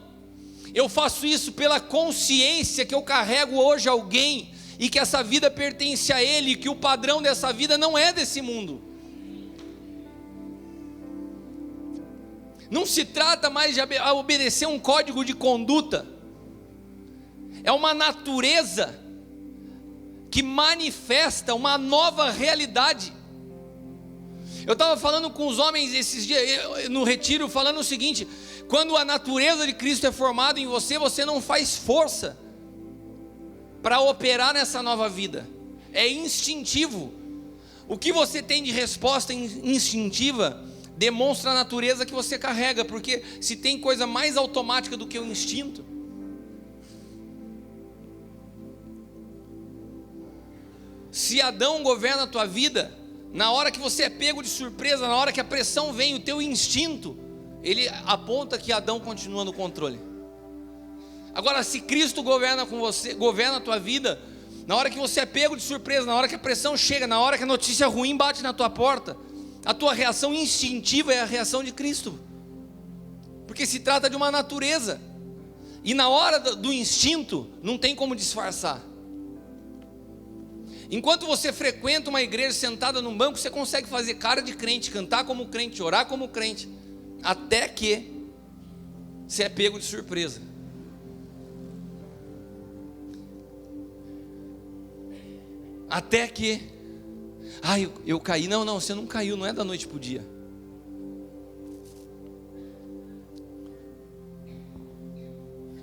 Eu faço isso pela consciência que eu carrego hoje alguém, e que essa vida pertence a Ele, e que o padrão dessa vida não é desse mundo. Não se trata mais de obedecer um código de conduta, é uma natureza que manifesta uma nova realidade. Eu estava falando com os homens esses dias no retiro, falando o seguinte: quando a natureza de Cristo é formada em você, você não faz força para operar nessa nova vida, é instintivo. O que você tem de resposta instintiva demonstra a natureza que você carrega, porque se tem coisa mais automática do que o instinto. Se Adão governa a tua vida, na hora que você é pego de surpresa, na hora que a pressão vem, o teu instinto, ele aponta que Adão continua no controle. Agora, se Cristo governa com você, governa a tua vida, na hora que você é pego de surpresa, na hora que a pressão chega, na hora que a notícia ruim bate na tua porta, a tua reação instintiva é a reação de Cristo, porque se trata de uma natureza, e na hora do instinto, não tem como disfarçar. Enquanto você frequenta uma igreja sentada num banco, você consegue fazer cara de crente, cantar como crente, orar como crente, até que você é pego de surpresa. Até que, eu caí. Não, você não caiu, não é da noite para o dia.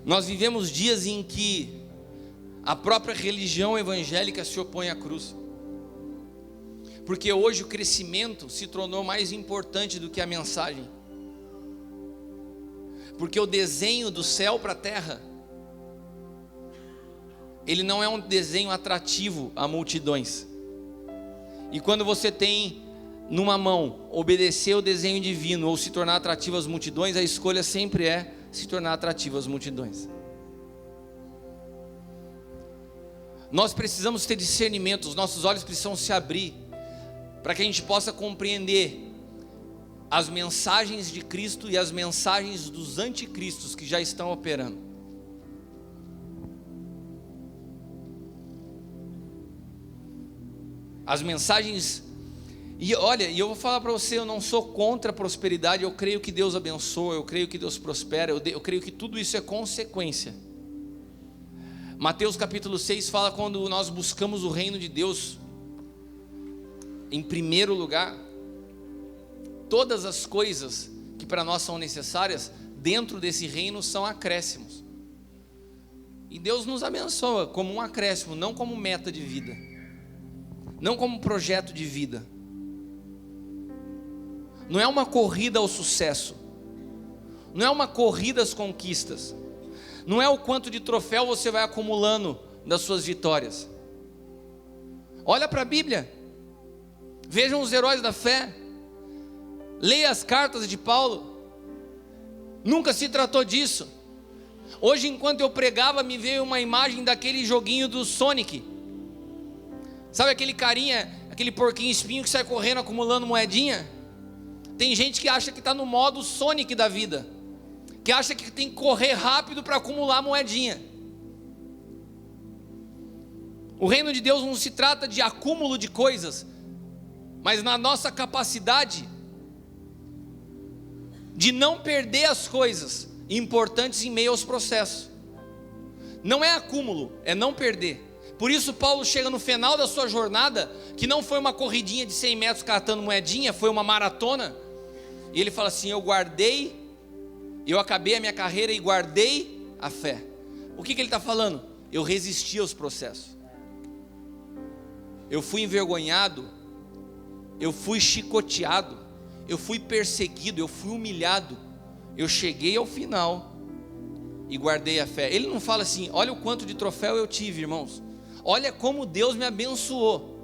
Nós vivemos dias em que a própria religião evangélica se opõe à cruz, porque hoje o crescimento se tornou mais importante do que a mensagem, porque o desenho do céu para a terra, ele não é um desenho atrativo a multidões. E quando você tem numa mão obedecer o desenho divino ou se tornar atrativo às multidões, a escolha sempre é se tornar atrativo às multidões. Nós precisamos ter discernimento, os nossos olhos precisam se abrir, para que a gente possa compreender as mensagens de Cristo e as mensagens dos anticristos que já estão operando. As mensagens, e olha, eu vou falar para você, eu não sou contra a prosperidade, eu creio que Deus abençoa, eu creio que Deus prospera, eu creio que tudo isso é consequência. Mateus capítulo 6 fala quando nós buscamos o reino de Deus em primeiro lugar, todas as coisas que para nós são necessárias, dentro desse reino são acréscimos. E Deus nos abençoa como um acréscimo, não como meta de vida, não como projeto de vida. Não é uma corrida ao sucesso, não é uma corrida às conquistas, não é o quanto de troféu você vai acumulando das suas vitórias. Olha para a Bíblia, vejam os heróis da fé, leia as cartas de Paulo, nunca se tratou disso. Hoje, enquanto eu pregava, me veio uma imagem daquele joguinho do Sonic. Sabe aquele carinha, aquele porquinho espinho que sai correndo acumulando moedinha? Tem gente que acha que está no modo Sonic da vida, que acha que tem que correr rápido para acumular moedinha. O reino de Deus não se trata de acúmulo de coisas, mas na nossa capacidade de não perder as coisas importantes em meio aos processos. Não é acúmulo, é não perder. Por isso Paulo chega no final da sua jornada, que não foi uma corridinha de 100 metros catando moedinha, foi uma maratona, e ele fala assim: eu acabei a minha carreira e guardei a fé. O que ele está falando? Eu resisti aos processos, eu fui envergonhado, eu fui chicoteado, eu fui perseguido, eu fui humilhado, eu cheguei ao final e guardei a fé. Ele não fala assim: olha o quanto de troféu eu tive, irmãos, olha como Deus me abençoou,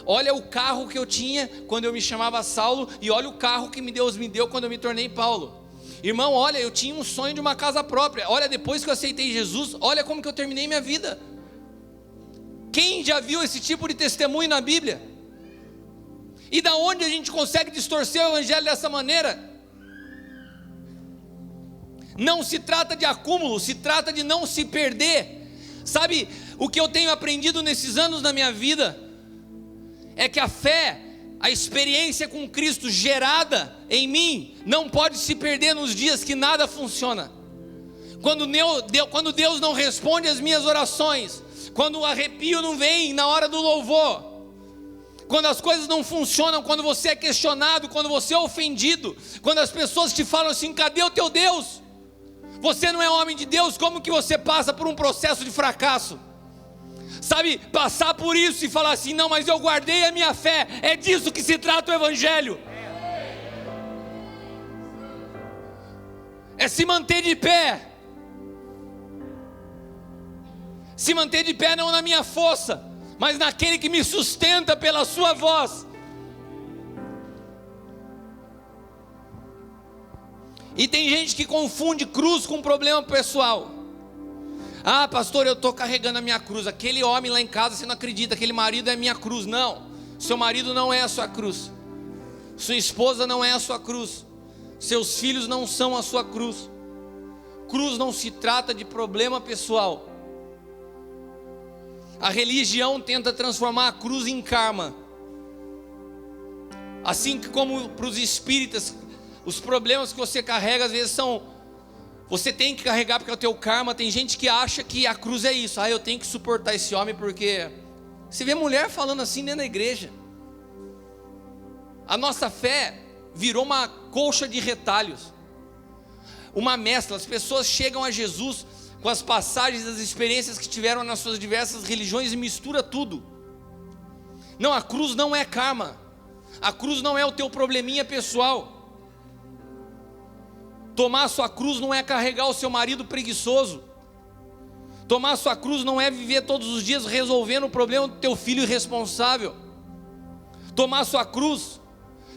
olha o carro que eu tinha quando eu me chamava Saulo, e olha o carro que Deus me deu quando eu me tornei Paulo. Irmão, olha, eu tinha um sonho de uma casa própria, olha, depois que eu aceitei Jesus, olha como que eu terminei minha vida. Quem já viu esse tipo de testemunho na Bíblia? E da onde a gente consegue distorcer o evangelho dessa maneira? Não se trata de acúmulo, se trata de não se perder. Sabe, o que eu tenho aprendido nesses anos da minha vida é que a fé, a experiência com Cristo gerada em mim, não pode se perder nos dias que nada funciona. Quando Deus não responde às minhas orações, quando o arrepio não vem na hora do louvor, quando as coisas não funcionam, quando você é questionado, quando você é ofendido, quando as pessoas te falam assim: cadê o teu Deus? Você não é homem de Deus, como que você passa por um processo de fracasso? Sabe, passar por isso e falar assim: não, mas eu guardei a minha fé, é disso que se trata o evangelho. É se manter de pé. Se manter de pé não na minha força, mas naquele que me sustenta pela sua voz. E tem gente que confunde cruz com problema pessoal. Ah, pastor, eu estou carregando a minha cruz. Aquele homem lá em casa, você não acredita, aquele marido é minha cruz. Não, seu marido não é a sua cruz, sua esposa não é a sua cruz, seus filhos não são a sua cruz. Cruz não se trata de problema pessoal. A religião tenta transformar a cruz em karma, assim como para os espíritas, os problemas que você carrega às vezes são, você tem que carregar porque é o teu karma. Tem gente que acha que a cruz é isso: ah, eu tenho que suportar esse homem porque... Você vê mulher falando assim dentro da igreja. A nossa fé virou uma colcha de retalhos, uma mescla. As pessoas chegam a Jesus com as passagens das experiências que tiveram nas suas diversas religiões e mistura tudo. Não, a cruz não é karma, a cruz não é o teu probleminha pessoal. Tomar a sua cruz não é carregar o seu marido preguiçoso. Tomar a sua cruz não é viver todos os dias resolvendo o problema do teu filho irresponsável. Tomar a sua cruz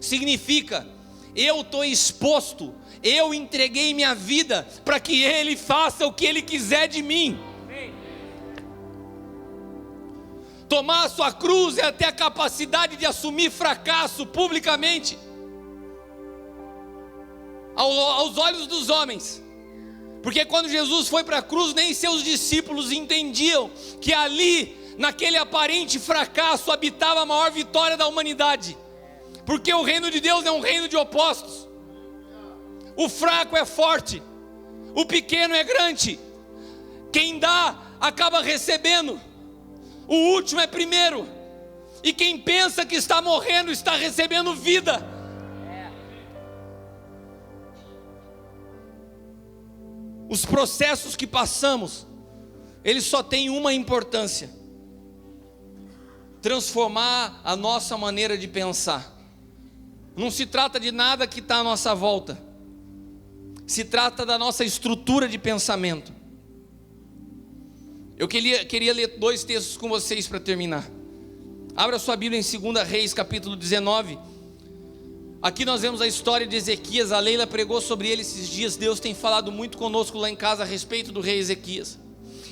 significa: eu estou exposto, eu entreguei minha vida para que Ele faça o que Ele quiser de mim. Tomar a sua cruz é ter a capacidade de assumir fracasso publicamente, aos olhos dos homens. Porque quando Jesus foi para a cruz, nem seus discípulos entendiam que ali, naquele aparente fracasso, habitava a maior vitória da humanidade. Porque o reino de Deus é um reino de opostos. O fraco é forte, o pequeno é grande, quem dá acaba recebendo, o último é primeiro, e quem pensa que está morrendo está recebendo vida. Os processos que passamos, eles só têm uma importância: transformar a nossa maneira de pensar. Não se trata de nada que está à nossa volta, se trata da nossa estrutura de pensamento. Eu queria ler 2 textos com vocês para terminar. Abra sua Bíblia em 2 Reis, capítulo 19. Aqui nós vemos a história de Ezequias. A Leila pregou sobre ele esses dias. Deus tem falado muito conosco lá em casa a respeito do rei Ezequias.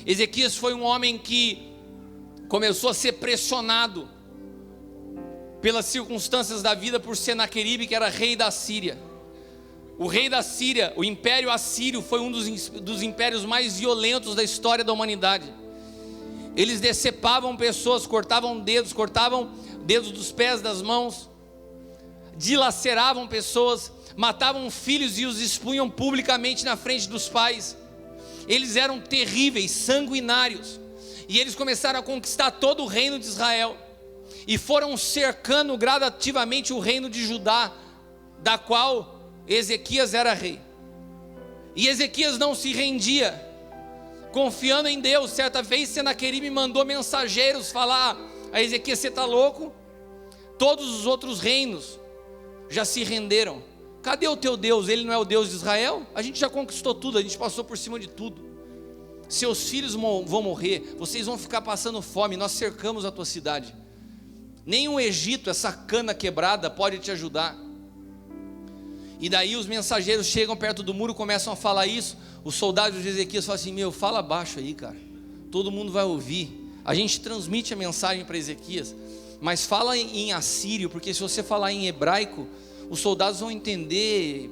Ezequias foi um homem que começou a ser pressionado pelas circunstâncias da vida por Senaqueribe, que era rei da Síria. O rei da Síria, o império assírio, foi um dos impérios mais violentos da história da humanidade. Eles decepavam pessoas, cortavam dedos dos pés, das mãos, dilaceravam pessoas, matavam filhos e os expunham publicamente na frente dos pais. Eles eram terríveis, sanguinários, e eles começaram a conquistar todo o reino de Israel, e foram cercando gradativamente o reino de Judá, da qual Ezequias era rei. E Ezequias não se rendia, confiando em Deus. Certa vez Senaqueribe mandou mensageiros falar a Ezequias: você está louco? Todos os outros reinos já se renderam. Cadê o teu Deus? Ele não é o Deus de Israel? A gente já conquistou tudo, a gente passou por cima de tudo. Seus filhos vão morrer, vocês vão ficar passando fome, nós cercamos a tua cidade. Nem o Egito, essa cana quebrada, pode te ajudar. E daí os mensageiros chegam perto do muro, começam a falar isso. Os soldados de Ezequias falam assim: fala baixo aí, cara, todo mundo vai ouvir. A gente transmite a mensagem para Ezequias, mas fala em assírio, porque se você falar em hebraico, os soldados vão entender.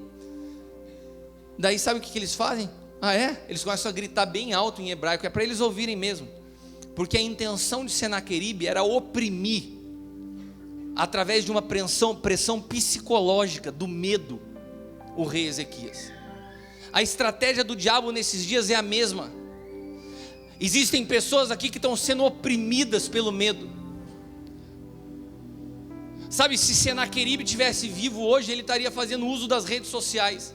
Daí sabe o que eles fazem? Eles começam a gritar bem alto em hebraico, é para eles ouvirem mesmo, porque a intenção de Senaqueribe era oprimir, através de uma pressão psicológica, do medo, o rei Ezequias. A estratégia do diabo nesses dias é a mesma. Existem pessoas aqui que estão sendo oprimidas pelo medo. Sabe, se Senaqueribe tivesse vivo hoje, ele estaria fazendo uso das redes sociais.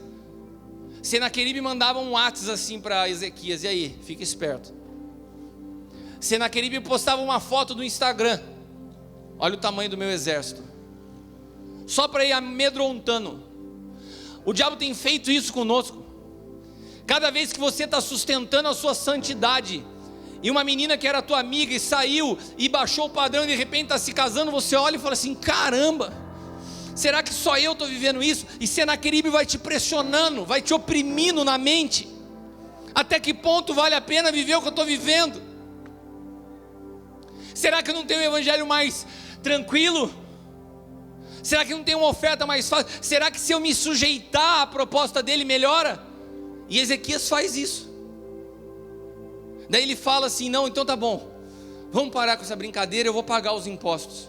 Senaqueribe mandava um WhatsApp assim para Ezequias: e aí, fica esperto. Senaqueribe postava uma foto do Instagram: olha o tamanho do meu exército, só para ir amedrontando. O diabo tem feito isso conosco. Cada vez que você está sustentando a sua santidade, e uma menina que era tua amiga e saiu e baixou o padrão e de repente está se casando, você olha e fala assim: caramba, será que só eu estou vivendo isso? E Senaqueribe vai te pressionando, vai te oprimindo na mente. Até que ponto vale a pena viver o que eu estou vivendo? Será que eu não tenho um evangelho mais tranquilo? Será que não tem uma oferta mais fácil? Será que se eu me sujeitar à proposta dele melhora? E Ezequias faz isso. Daí ele fala assim: não, então tá bom, vamos parar com essa brincadeira, eu vou pagar os impostos.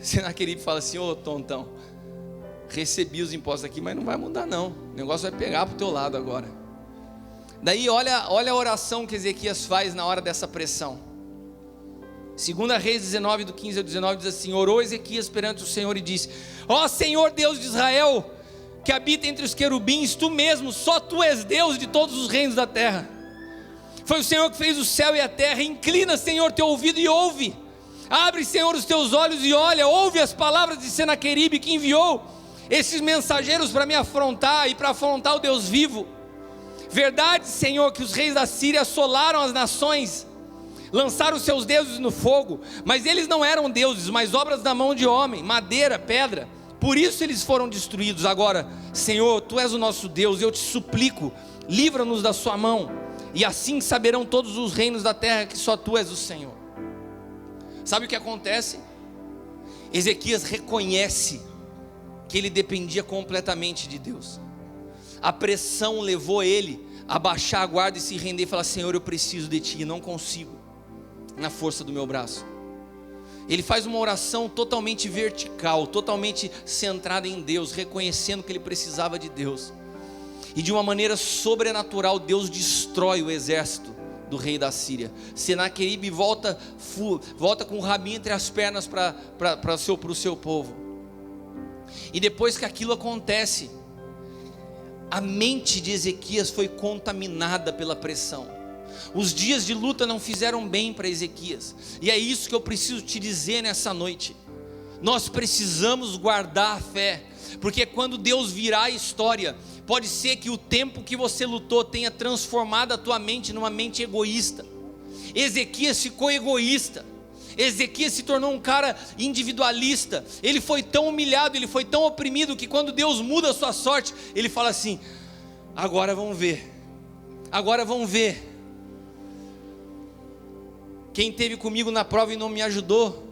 Senaqueribe fala assim: ô tontão, recebi os impostos aqui, mas não vai mudar não, o negócio vai pegar para o teu lado agora. Daí olha a oração que Ezequias faz na hora dessa pressão. 2 Reis 19, do 15 ao 19 diz assim: orou Ezequias perante o Senhor e disse: ó Senhor Deus de Israel, que habita entre os querubins, tu mesmo, só tu és Deus de todos os reinos da terra. Foi o Senhor que fez o céu e a terra. Inclina, Senhor, teu ouvido e ouve. Abre, Senhor, os teus olhos e olha. Ouve as palavras de Senaqueribe, que enviou esses mensageiros para me afrontar e para afrontar o Deus vivo. Verdade, Senhor, que os reis da Síria assolaram as nações, lançaram seus deuses no fogo, mas eles não eram deuses, mas obras da mão de homem, madeira, pedra. Por isso eles foram destruídos. Agora, Senhor, tu és o nosso Deus, eu te suplico, livra-nos da sua mão, e assim saberão todos os reinos da terra que só tu és o Senhor. Sabe o que acontece? Ezequias reconhece que ele dependia completamente de Deus. A pressão levou ele a baixar a guarda e se render e falar: Senhor, eu preciso de ti, não consigo na força do meu braço. Ele faz uma oração totalmente vertical, totalmente centrada em Deus, reconhecendo que ele precisava de Deus. E de uma maneira sobrenatural, Deus destrói o exército do rei da Síria. Senaqueribe volta com o rabinho entre as pernas para o seu povo. E depois que aquilo acontece, A mente de Ezequias foi contaminada pela pressão. Os dias de luta não fizeram bem para Ezequias. E é isso que eu preciso te dizer nessa noite. Nós precisamos guardar a fé, porque quando Deus virar a história, pode ser que o tempo que você lutou tenha transformado a tua mente numa mente egoísta. Ezequias ficou egoísta. Ezequias se tornou um cara individualista. Ele foi tão humilhado, ele foi tão oprimido, que quando Deus muda a sua sorte, ele fala assim: agora vamos ver. Agora vamos ver. Quem esteve comigo na prova e não me ajudou,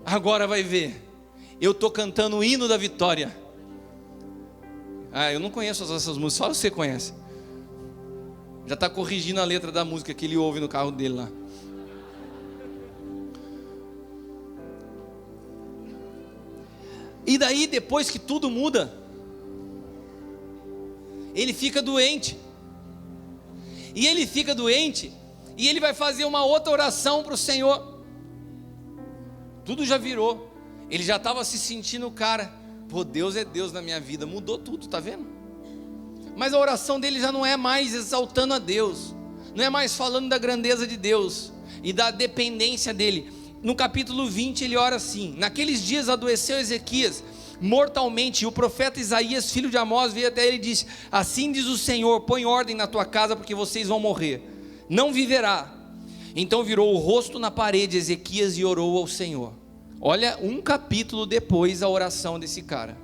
agora vai ver. Eu estou cantando o hino da vitória. Eu não conheço essas músicas, só você conhece. Já está corrigindo a letra da música que ele ouve no carro dele lá. E daí, depois que tudo muda, ele fica doente. E ele fica doente, e ele vai fazer uma outra oração para o Senhor. Tudo já virou. Ele já estava se sentindo o cara. Pô, Deus é Deus na minha vida. Mudou tudo, tá vendo? Mas a oração dele já não é mais exaltando a Deus. Não é mais falando da grandeza de Deus e da dependência dele. No capítulo 20 ele ora assim: naqueles dias adoeceu Ezequias mortalmente, e o profeta Isaías, filho de Amós, veio até ele e disse: assim diz o Senhor, põe ordem na tua casa, porque vocês vão morrer, não viverá. Então virou o rosto na parede Ezequias e orou ao Senhor. Olha, um capítulo depois a oração desse cara: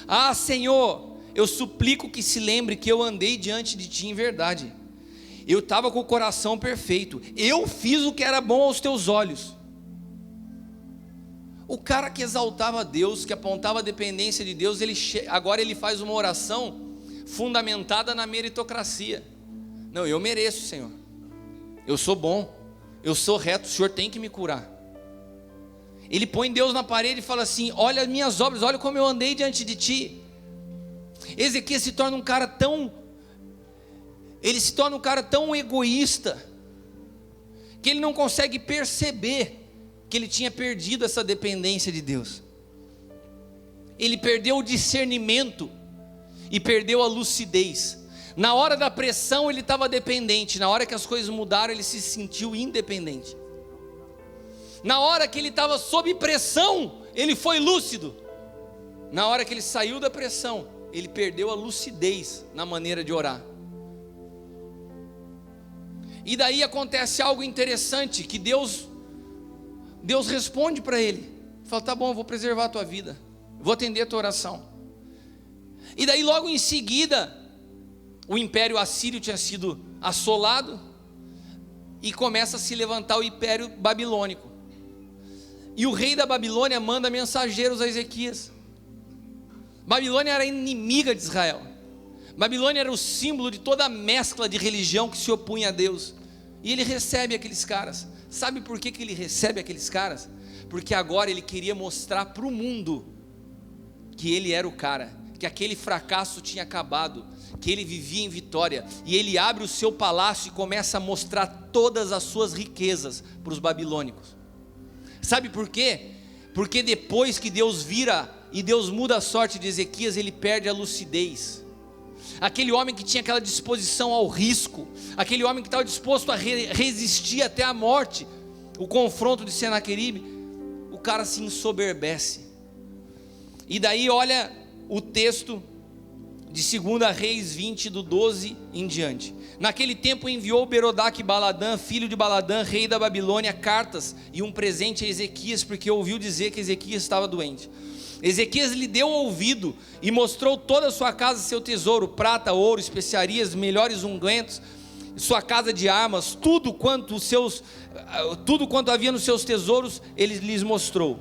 ah, Senhor, eu suplico que se lembre que eu andei diante de ti em verdade. Eu estava com o coração perfeito, eu fiz o que era bom aos teus olhos. O cara que exaltava a Deus, que apontava a dependência de Deus, agora ele faz uma oração fundamentada na meritocracia. Não, eu mereço, Senhor, eu sou bom, eu sou reto, o Senhor tem que me curar. Ele põe Deus na parede e fala assim: olha as minhas obras, olha como eu andei diante de ti. Ezequias se torna um cara tão egoísta, que ele não consegue perceber que ele tinha perdido essa dependência de Deus. Ele perdeu o discernimento e perdeu a lucidez. Na hora da pressão ele estava dependente, na hora que as coisas mudaram ele se sentiu independente. Na hora que ele estava sob pressão, ele foi lúcido. Na hora que ele saiu da pressão, ele perdeu a lucidez na maneira de orar. E daí acontece algo interessante, que Deus responde para ele. Fala: tá bom, eu vou preservar a tua vida, vou atender a tua oração. E daí logo em seguida, o império assírio tinha sido assolado, e começa a se levantar o império babilônico. E o rei da Babilônia manda mensageiros a Ezequias. Babilônia era inimiga de Israel. Babilônia era o símbolo de toda a mescla de religião que se opunha a Deus. E ele recebe aqueles caras. Sabe por que ele recebe aqueles caras? Porque agora ele queria mostrar para o mundo que ele era o cara, que aquele fracasso tinha acabado, que ele vivia em vitória. E ele abre o seu palácio e começa a mostrar todas as suas riquezas para os babilônicos. Sabe por quê? Porque depois que Deus vira e Deus muda a sorte de Ezequias, ele perde a lucidez. Aquele homem que tinha aquela disposição ao risco, aquele homem que estava disposto a resistir até a morte, o confronto de Senaqueribe, o cara se ensoberbece. E daí olha o texto de 2 Reis 20, do 12 em diante. Naquele tempo enviou Berodaque Baladã, filho de Baladã, rei da Babilônia, cartas e um presente a Ezequias, porque ouviu dizer que Ezequias estava doente. Ezequias lhe deu ouvido e mostrou toda a sua casa, seu tesouro, prata, ouro, especiarias, melhores ungüentos, sua casa de armas, tudo quanto havia nos seus tesouros, ele lhes mostrou.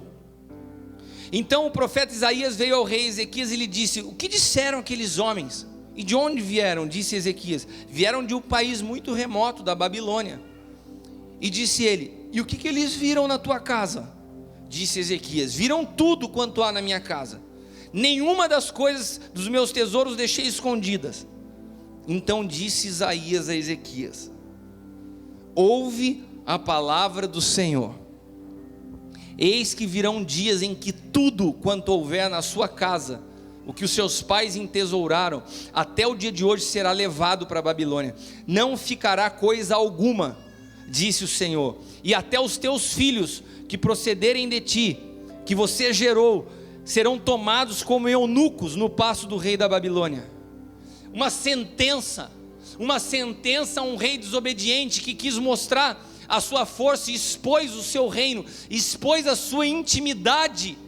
Então o profeta Isaías veio ao rei Ezequias e lhe disse: o que disseram aqueles homens? E de onde vieram? Disse Ezequias: vieram de um país muito remoto, da Babilônia. E disse ele: e o que eles viram na tua casa? Disse Ezequias: viram tudo quanto há na minha casa, nenhuma das coisas dos meus tesouros deixei escondidas. Então disse Isaías a Ezequias: ouve a palavra do Senhor. Eis que virão dias em que tudo quanto houver na sua casa o que os seus pais entesouraram, até o dia de hoje será levado para a Babilônia. Não ficará coisa alguma, disse o Senhor, e até os teus filhos que procederem de ti, que você gerou, serão tomados como eunucos no paço do rei da Babilônia. Uma sentença a um rei desobediente que quis mostrar a sua força, expôs o seu reino, expôs a sua intimidade.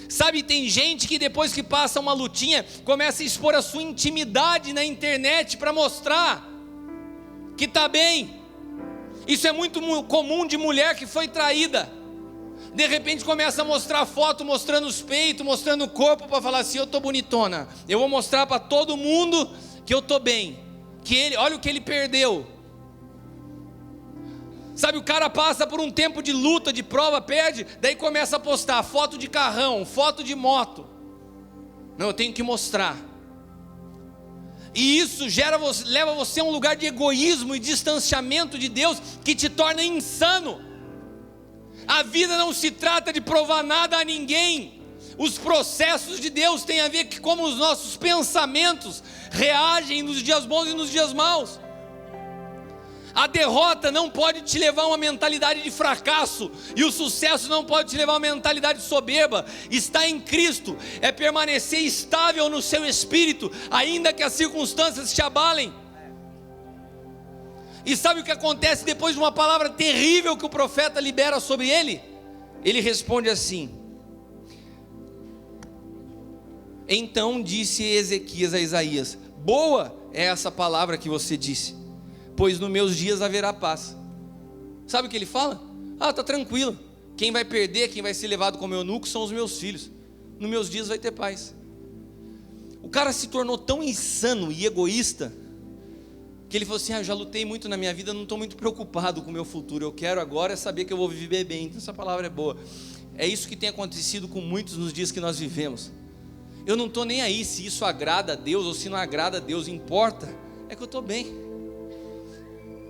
Sabe, tem gente que depois que passa uma lutinha, começa a expor a sua intimidade na internet para mostrar que está bem. Isso é muito comum de mulher que foi traída. De repente começa a mostrar foto, mostrando os peitos, mostrando o corpo, para falar assim: eu estou bonitona, eu vou mostrar para todo mundo que eu estou bem, olha o que ele perdeu. Sabe, o cara passa por um tempo de luta, de prova, perde, daí começa a postar foto de carrão, foto de moto. Não, eu tenho que mostrar. E isso leva você a um lugar de egoísmo e distanciamento de Deus, que te torna insano. A vida não se trata de provar nada a ninguém. Os processos de Deus têm a ver com como os nossos pensamentos reagem nos dias bons e nos dias maus. A derrota não pode te levar a uma mentalidade de fracasso, e o sucesso não pode te levar a uma mentalidade soberba. Estar em Cristo é permanecer estável no seu espírito, ainda que as circunstâncias te abalem. E sabe o que acontece depois de uma palavra terrível que o profeta libera sobre ele? Ele responde assim: então disse Ezequias a Isaías: boa é essa palavra que você disse, pois nos meus dias haverá paz. Sabe o que ele fala? Está tranquilo, quem vai perder, quem vai ser levado como eunuco são os meus filhos, nos meus dias vai ter paz. O cara se tornou tão insano e egoísta, que ele falou assim: eu já lutei muito na minha vida, não estou muito preocupado com o meu futuro, eu quero agora saber que eu vou viver bem. Então essa palavra é boa. É isso que tem acontecido com muitos nos dias que nós vivemos. Eu não estou nem aí se isso agrada a Deus ou se não agrada a Deus, importa é que eu estou bem,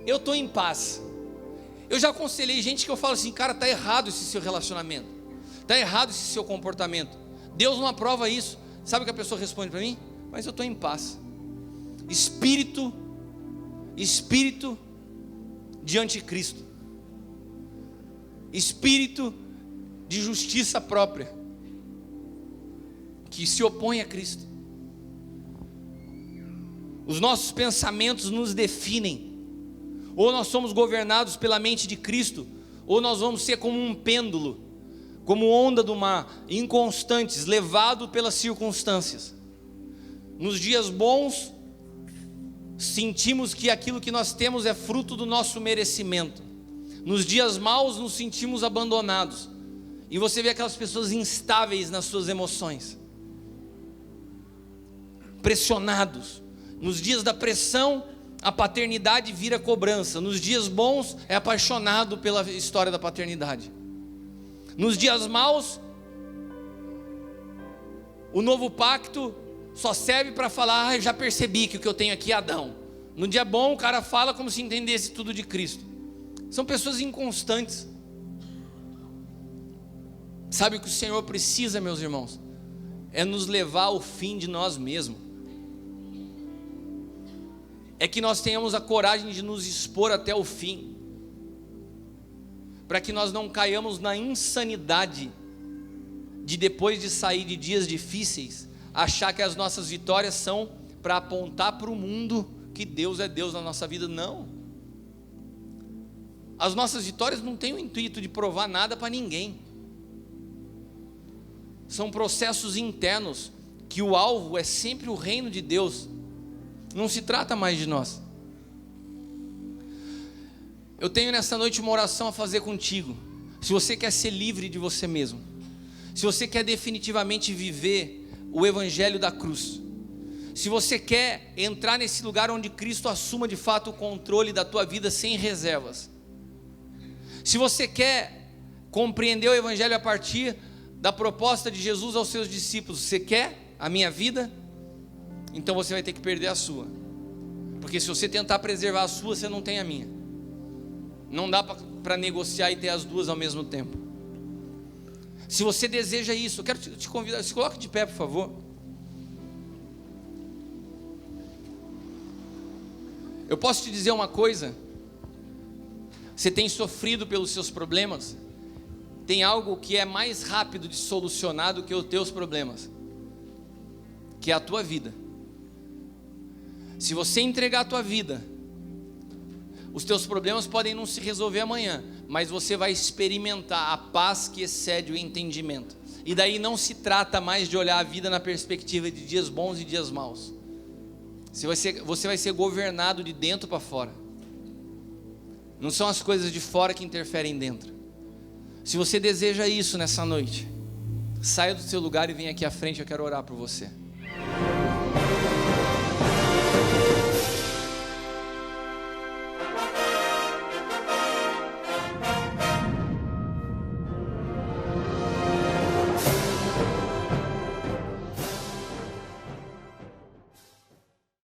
eu estou em paz. Eu já aconselhei gente que eu falo assim: cara, está errado esse seu relacionamento, está errado esse seu comportamento, Deus não aprova isso. Sabe o que a pessoa responde para mim? Mas eu estou em paz. Espírito de anticristo, espírito de justiça própria, que se opõe a Cristo. Os nossos pensamentos nos definem. Ou nós somos governados pela mente de Cristo, ou nós vamos ser como um pêndulo, como onda do mar, inconstantes, levado pelas circunstâncias. Nos dias bons, sentimos que aquilo que nós temos é fruto do nosso merecimento. Nos dias maus, nos sentimos abandonados. E você vê aquelas pessoas instáveis nas suas emoções, pressionados. Nos dias da pressão, a paternidade vira cobrança. Nos dias bons, é apaixonado pela história da paternidade. Nos dias maus, o novo pacto só serve para falar: eu já percebi que o que eu tenho aqui é Adão. No dia bom, o cara fala como se entendesse tudo de Cristo. São pessoas inconstantes. Sabe o que o Senhor precisa, meus irmãos? É nos levar ao fim de nós mesmos. É que nós tenhamos a coragem de nos expor até o fim, para que nós não caiamos na insanidade de, depois de sair de dias difíceis, achar que as nossas vitórias são para apontar para o mundo que Deus é Deus na nossa vida. Não. As nossas vitórias não têm o intuito de provar nada para ninguém. São processos internos, que o alvo é sempre o reino de Deus. Não se trata mais de nós. Eu tenho nessa noite uma oração a fazer contigo. Se você quer ser livre de você mesmo, se você quer definitivamente viver o evangelho da cruz, se você quer entrar nesse lugar onde Cristo assuma de fato o controle da tua vida sem reservas, se você quer compreender o evangelho a partir da proposta de Jesus aos seus discípulos, você quer a minha vida? Então você vai ter que perder a sua, porque se você tentar preservar a sua, você não tem a minha. Não dá para negociar e ter as duas ao mesmo tempo. Se você deseja isso, eu quero te convidar, se coloque de pé, por favor. Eu posso te dizer uma coisa: você tem sofrido pelos seus problemas, tem algo que é mais rápido de solucionar do que os teus problemas, que é a tua vida. Se você entregar a tua vida, os teus problemas podem não se resolver amanhã, mas você vai experimentar a paz que excede o entendimento. E daí não se trata mais de olhar a vida na perspectiva de dias bons e dias maus. Você vai ser governado de dentro para fora. Não são as coisas de fora que interferem dentro. Se você deseja isso nessa noite, saia do seu lugar e venha aqui à frente, eu quero orar por você.